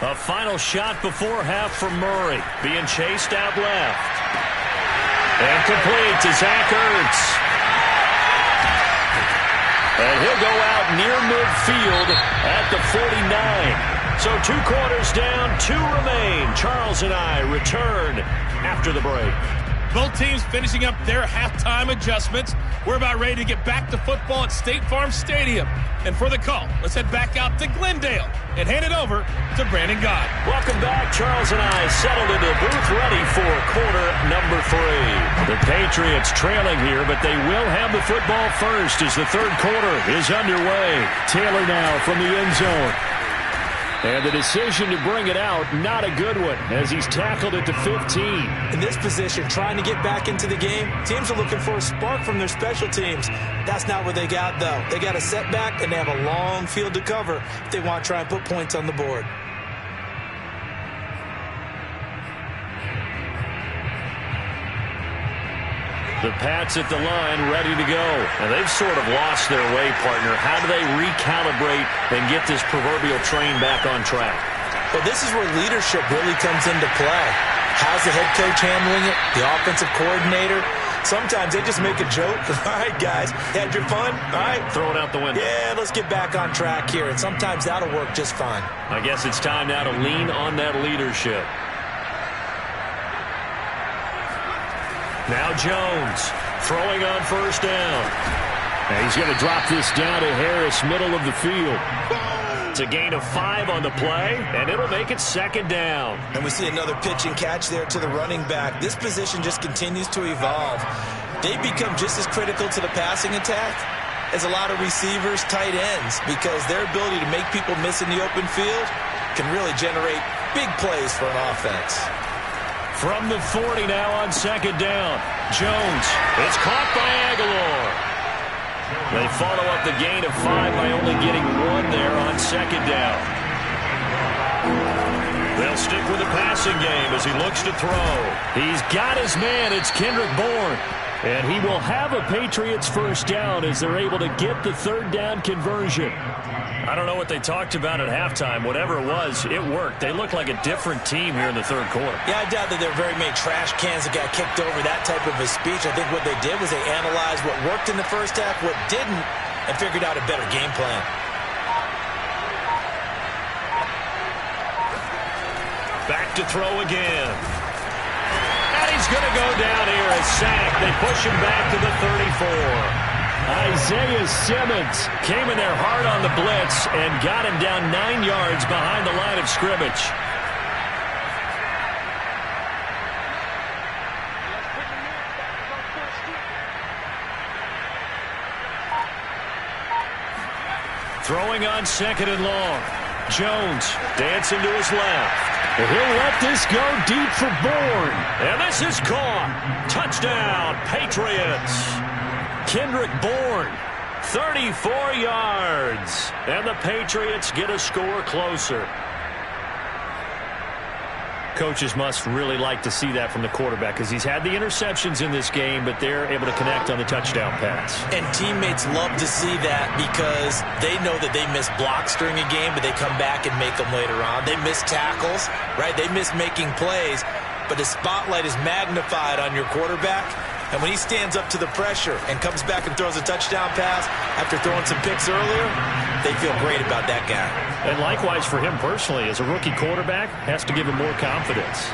A final shot before half from Murray. Being chased out left. And complete to Zach Ertz. And he'll go out near midfield at the 49. So 2 quarters down, 2 remain. Charles and I return after the break. Both teams finishing up their halftime adjustments. We're about ready to get back to football at State Farm Stadium. And for the call, let's head back out to Glendale and hand it over to Brandon Gott. Welcome back. Charles and I settled into the booth ready for quarter number 3. The Patriots trailing here, but they will have the football first as the third quarter is underway. Taylor now from the end zone. And the decision to bring it out, not a good one, as he's tackled it to 15. In this position, trying to get back into the game, teams are looking for a spark from their special teams. That's not what they got, though. They got a setback, and they have a long field to cover if they want to try and put points on the board. The Pats at the line, ready to go. And they've sort of lost their way, partner. How do they recalibrate and get this proverbial train back on track? Well, this is where leadership really comes into play. How's the head coach handling it? The offensive coordinator? Sometimes they just make a joke. All right, guys, had your fun? All right. Throw it out the window. Yeah, let's get back on track here. And sometimes that'll work just fine. I guess it's time now to lean on that leadership. Now Jones throwing on first down. And he's going to drop this down to Harris, middle of the field. It's a gain of 5 on the play, and it'll make it second down. And we see another pitch and catch there to the running back. This position just continues to evolve. They become just as critical to the passing attack as a lot of receivers, tight ends, because their ability to make people miss in the open field can really generate big plays for an offense. From the 40 now on second down. Jones. It's caught by Aguilar. They follow up the gain of 5 by only getting 1 there on second down. They'll stick with the passing game as he looks to throw. He's got his man. It's Kendrick Bourne. And he will have a Patriots first down as they're able to get the third down conversion. I don't know what they talked about at halftime. Whatever it was, it worked. They look like a different team here in the third quarter. Yeah, I doubt that there are very many trash cans that got kicked over that type of a speech. I think what they did was they analyzed what worked in the first half, what didn't, and figured out a better game plan. Back to throw again. And he's going to go down here. A sack. They push him back to the 34. Isaiah Simmons came in there hard on the blitz and got him down 9 yards behind the line of scrimmage. Throwing on second and long. Jones dancing to his left. He'll let this go deep for Bourne. And this is caught. Touchdown, Patriots. Kendrick Bourne, 34 yards. And the Patriots get a score closer. Coaches must really like to see that from the quarterback because he's had the interceptions in this game, but they're able to connect on the touchdown pass. And teammates love to see that because they know that they miss blocks during a game, but they come back and make them later on. They miss tackles, right? They miss making plays, but the spotlight is magnified on your quarterback. And when he stands up to the pressure and comes back and throws a touchdown pass after throwing some picks earlier, they feel great about that guy. And likewise for him personally, as a rookie quarterback, has to give him more confidence.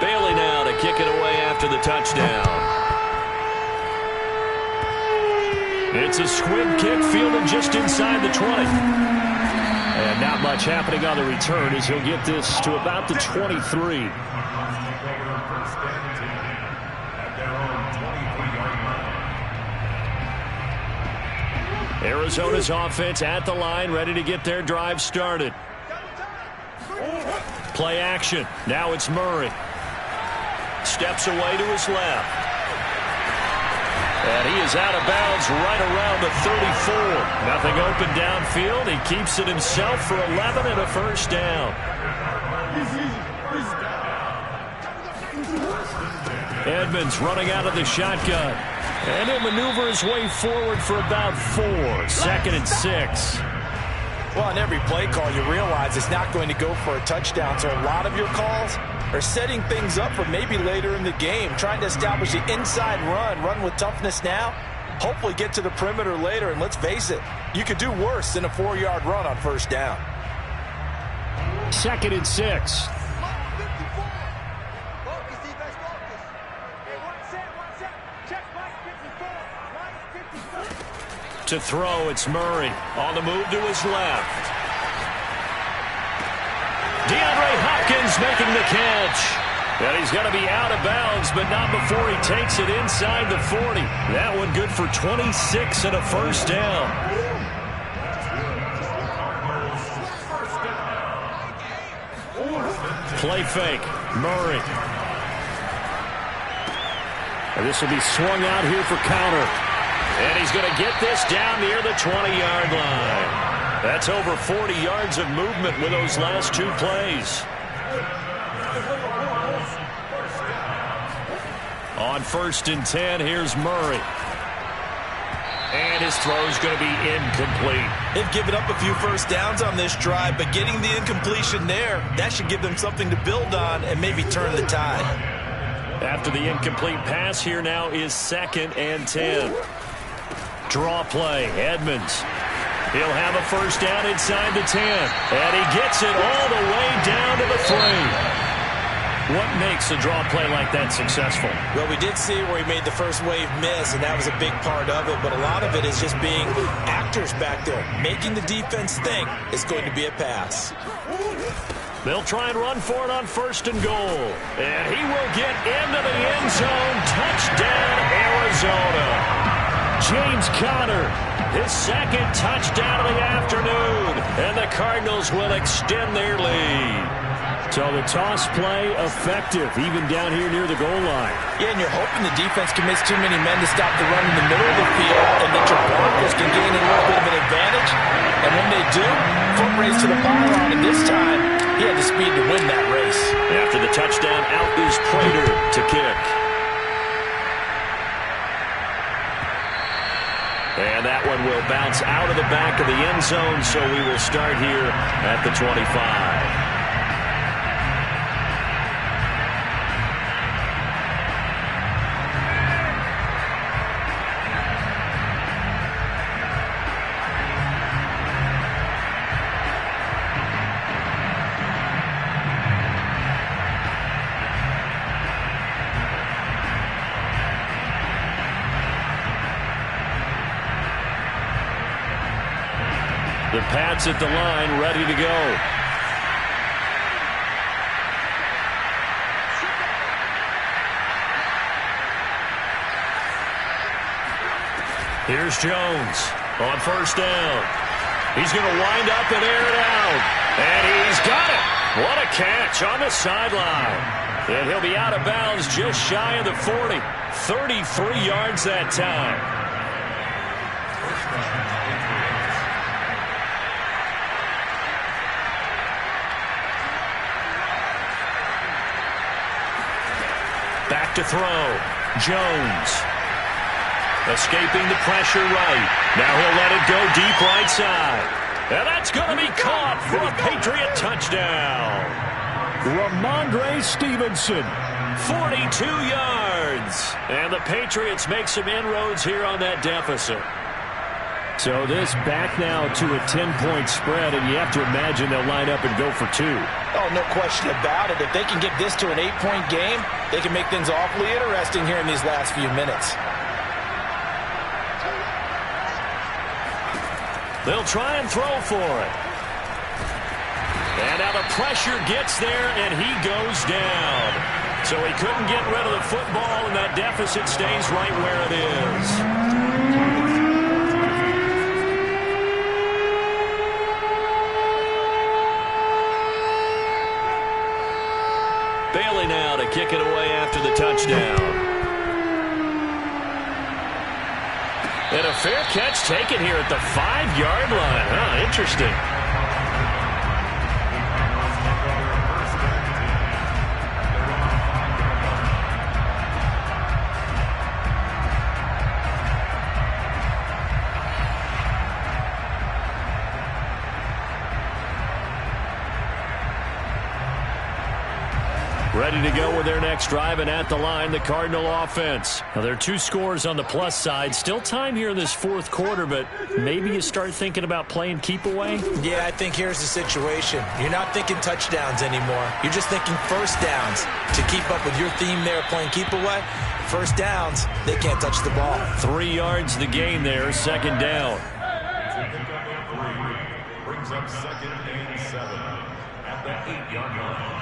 Bailey now to kick it away after the touchdown. It's a squib kick fielded just inside the 20. And not much happening on the return as he'll get this to about the 23. Arizona's offense at the line, ready to get their drive started. Play action. Now it's Murray. Steps away to his left. And he is out of bounds right around the 34. Nothing open downfield. He keeps it himself for 11 and a first down. Edmonds running out of the shotgun. And he'll maneuver his way forward for about 4. 2nd and 6. Well, on every play call, you realize it's not going to go for a touchdown. So a lot of your calls are setting things up for maybe later in the game, trying to establish the inside run with toughness now, hopefully get to the perimeter later. And let's face it, you could do worse than a 4-yard run on first down. 2nd and 6. To throw, it's Murray. On the move to his left. DeAndre Hopkins making the catch. And he's going to be out of bounds, but not before he takes it inside the 40. That one good for 26 and a first down. Play fake. Murray. And this will be swung out here for counter. And he's going to get this down near the 20-yard line. That's over 40 yards of movement with those last 2 plays. On 1st and 10, here's Murray. And his throw's going to be incomplete. They've given up a few first downs on this drive, but getting the incompletion there, that should give them something to build on and maybe turn the tide. After the incomplete pass, here now is 2nd and 10. Draw play, Edmonds. He'll have a first down inside the 10. And he gets it all the way down to the 3. What makes a draw play like that successful? Well, we did see where he made the first wave miss, and that was a big part of it. But a lot of it is just being actors back there, making the defense think it's going to be a pass. They'll try and run for it on 1st and goal. And he will get into the end zone. Touchdown, Arizona. James Conner, his 2nd touchdown of the afternoon. And the Cardinals will extend their lead. So the toss play effective, even down here near the goal line. Yeah, and you're hoping the defense commits too many men to stop the run in the middle of the field, and that your Broncos can gain a little bit of an advantage. And when they do, foot race to the pylon, and this time, he had the speed to win that race. After the touchdown, out is Prater to kick. And that one will bounce out of the back of the end zone, so we will start here at the 25. The Pats at the line, ready to go. Here's Jones on 1st down. He's going to wind up and air it out. And he's got it. What a catch on the sideline. And he'll be out of bounds just shy of the 40. 33 yards that time. Back to throw. Jones. Escaping the pressure right. Now he'll let it go deep right side. And that's going to be caught for a Patriot touchdown. Ramondre Stevenson. 42 yards. And the Patriots make some inroads here on that deficit. So this back now to a 10-point spread, and you have to imagine they'll line up and go for 2. Oh, no question about it. If they can get this to an 8-point game, they can make things awfully interesting here in these last few minutes. They'll try and throw for it. And now the pressure gets there, and he goes down. So he couldn't get rid of the football, and that deficit stays right where it is. Bailey now to kick it away after the touchdown. And a fair catch taken here at the 5-yard line. Huh, interesting. ready to go with their next drive, and at the line, the Cardinal offense. Now, there are 2 scores on the plus side. Still time here in this fourth quarter, but maybe you start thinking about playing keep away? Yeah, I think here's the situation. You're not thinking touchdowns anymore. You're just thinking first downs. To keep up with your theme there, playing keep away, first downs, they can't touch the ball. 3 yards the gain there, second down. Brings up second and 7 at the 8-yard line.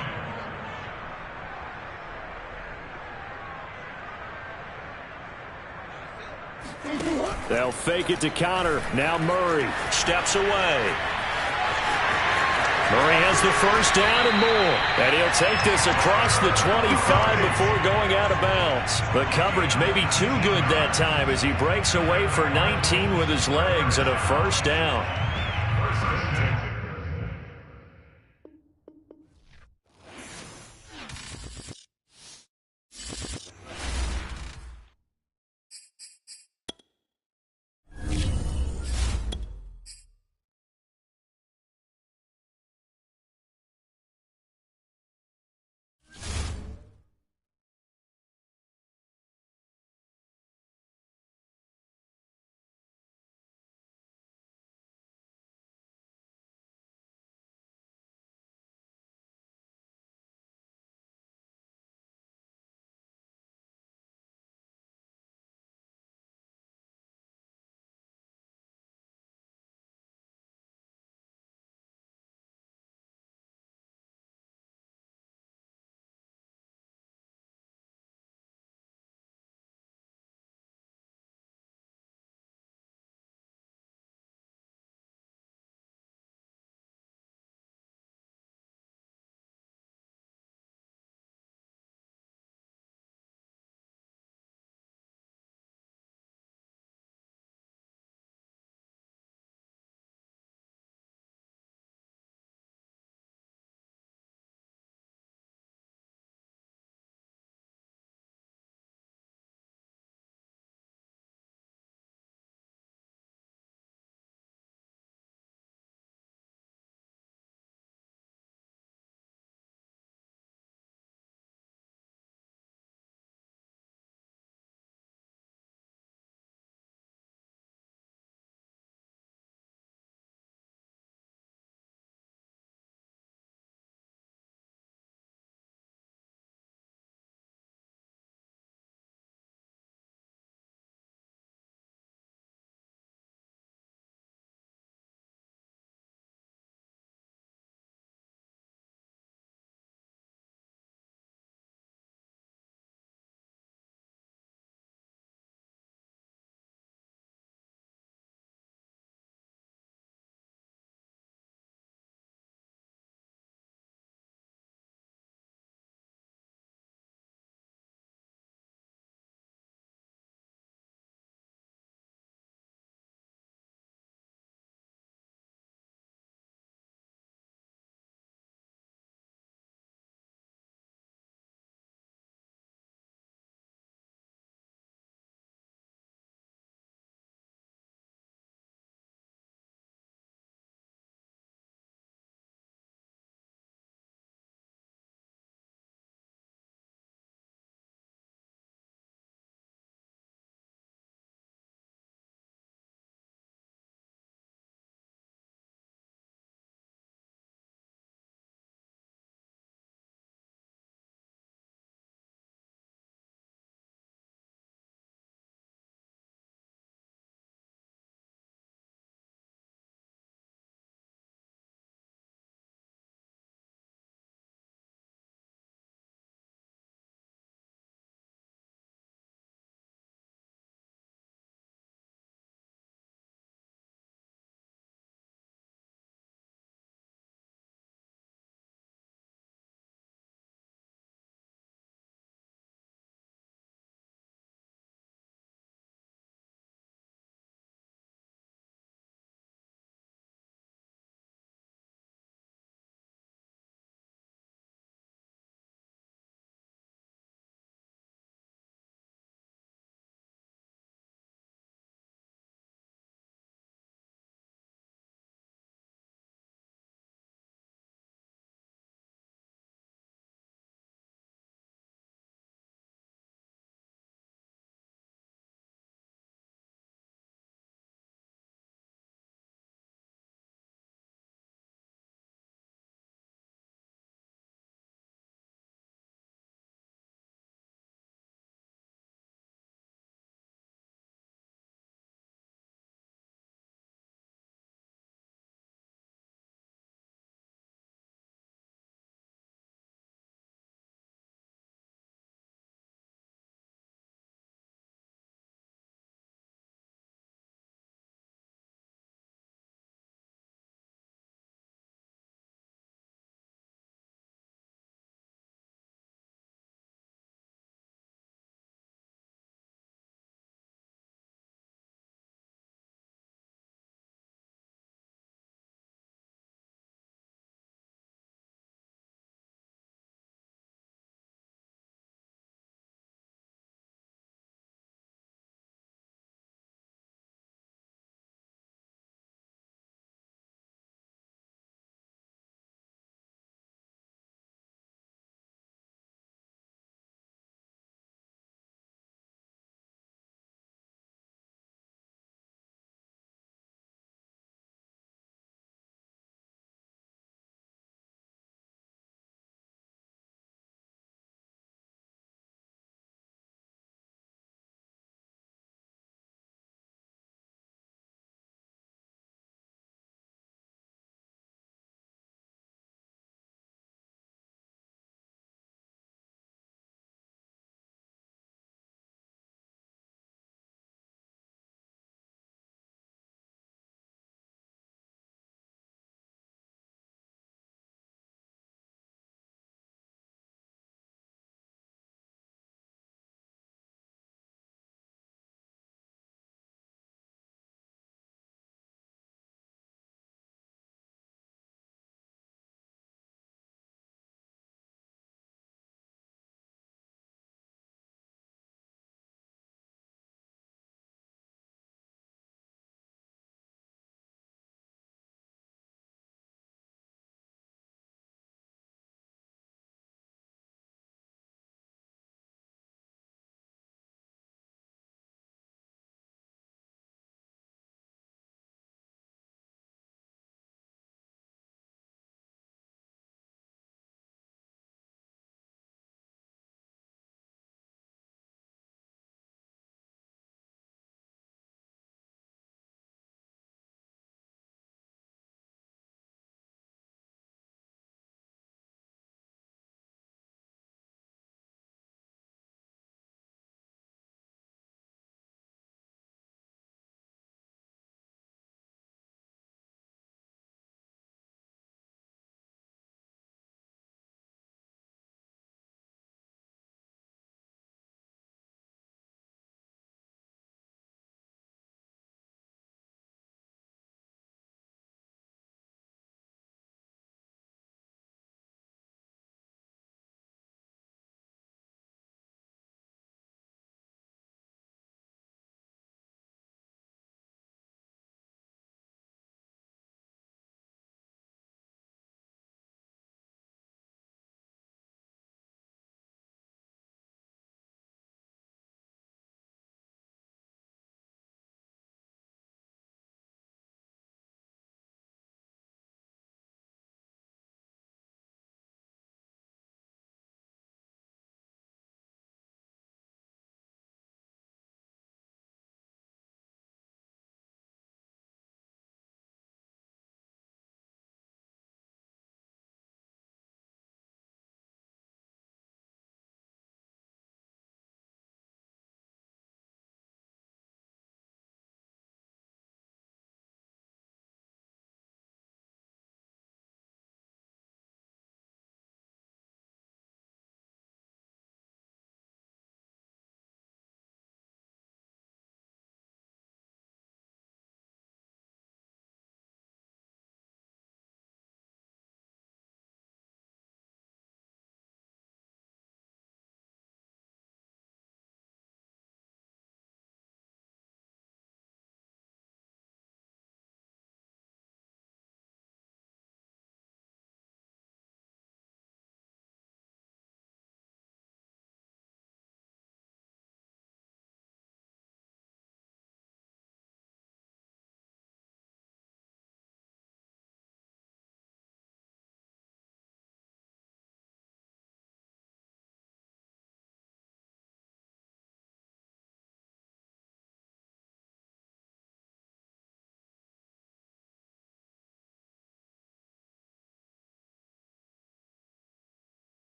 They'll fake it to counter. Now Murray steps away. Murray has the first down and more. And he'll take this across the 25 before going out of bounds. The coverage may be too good that time as he breaks away for 19 with his legs and a first down.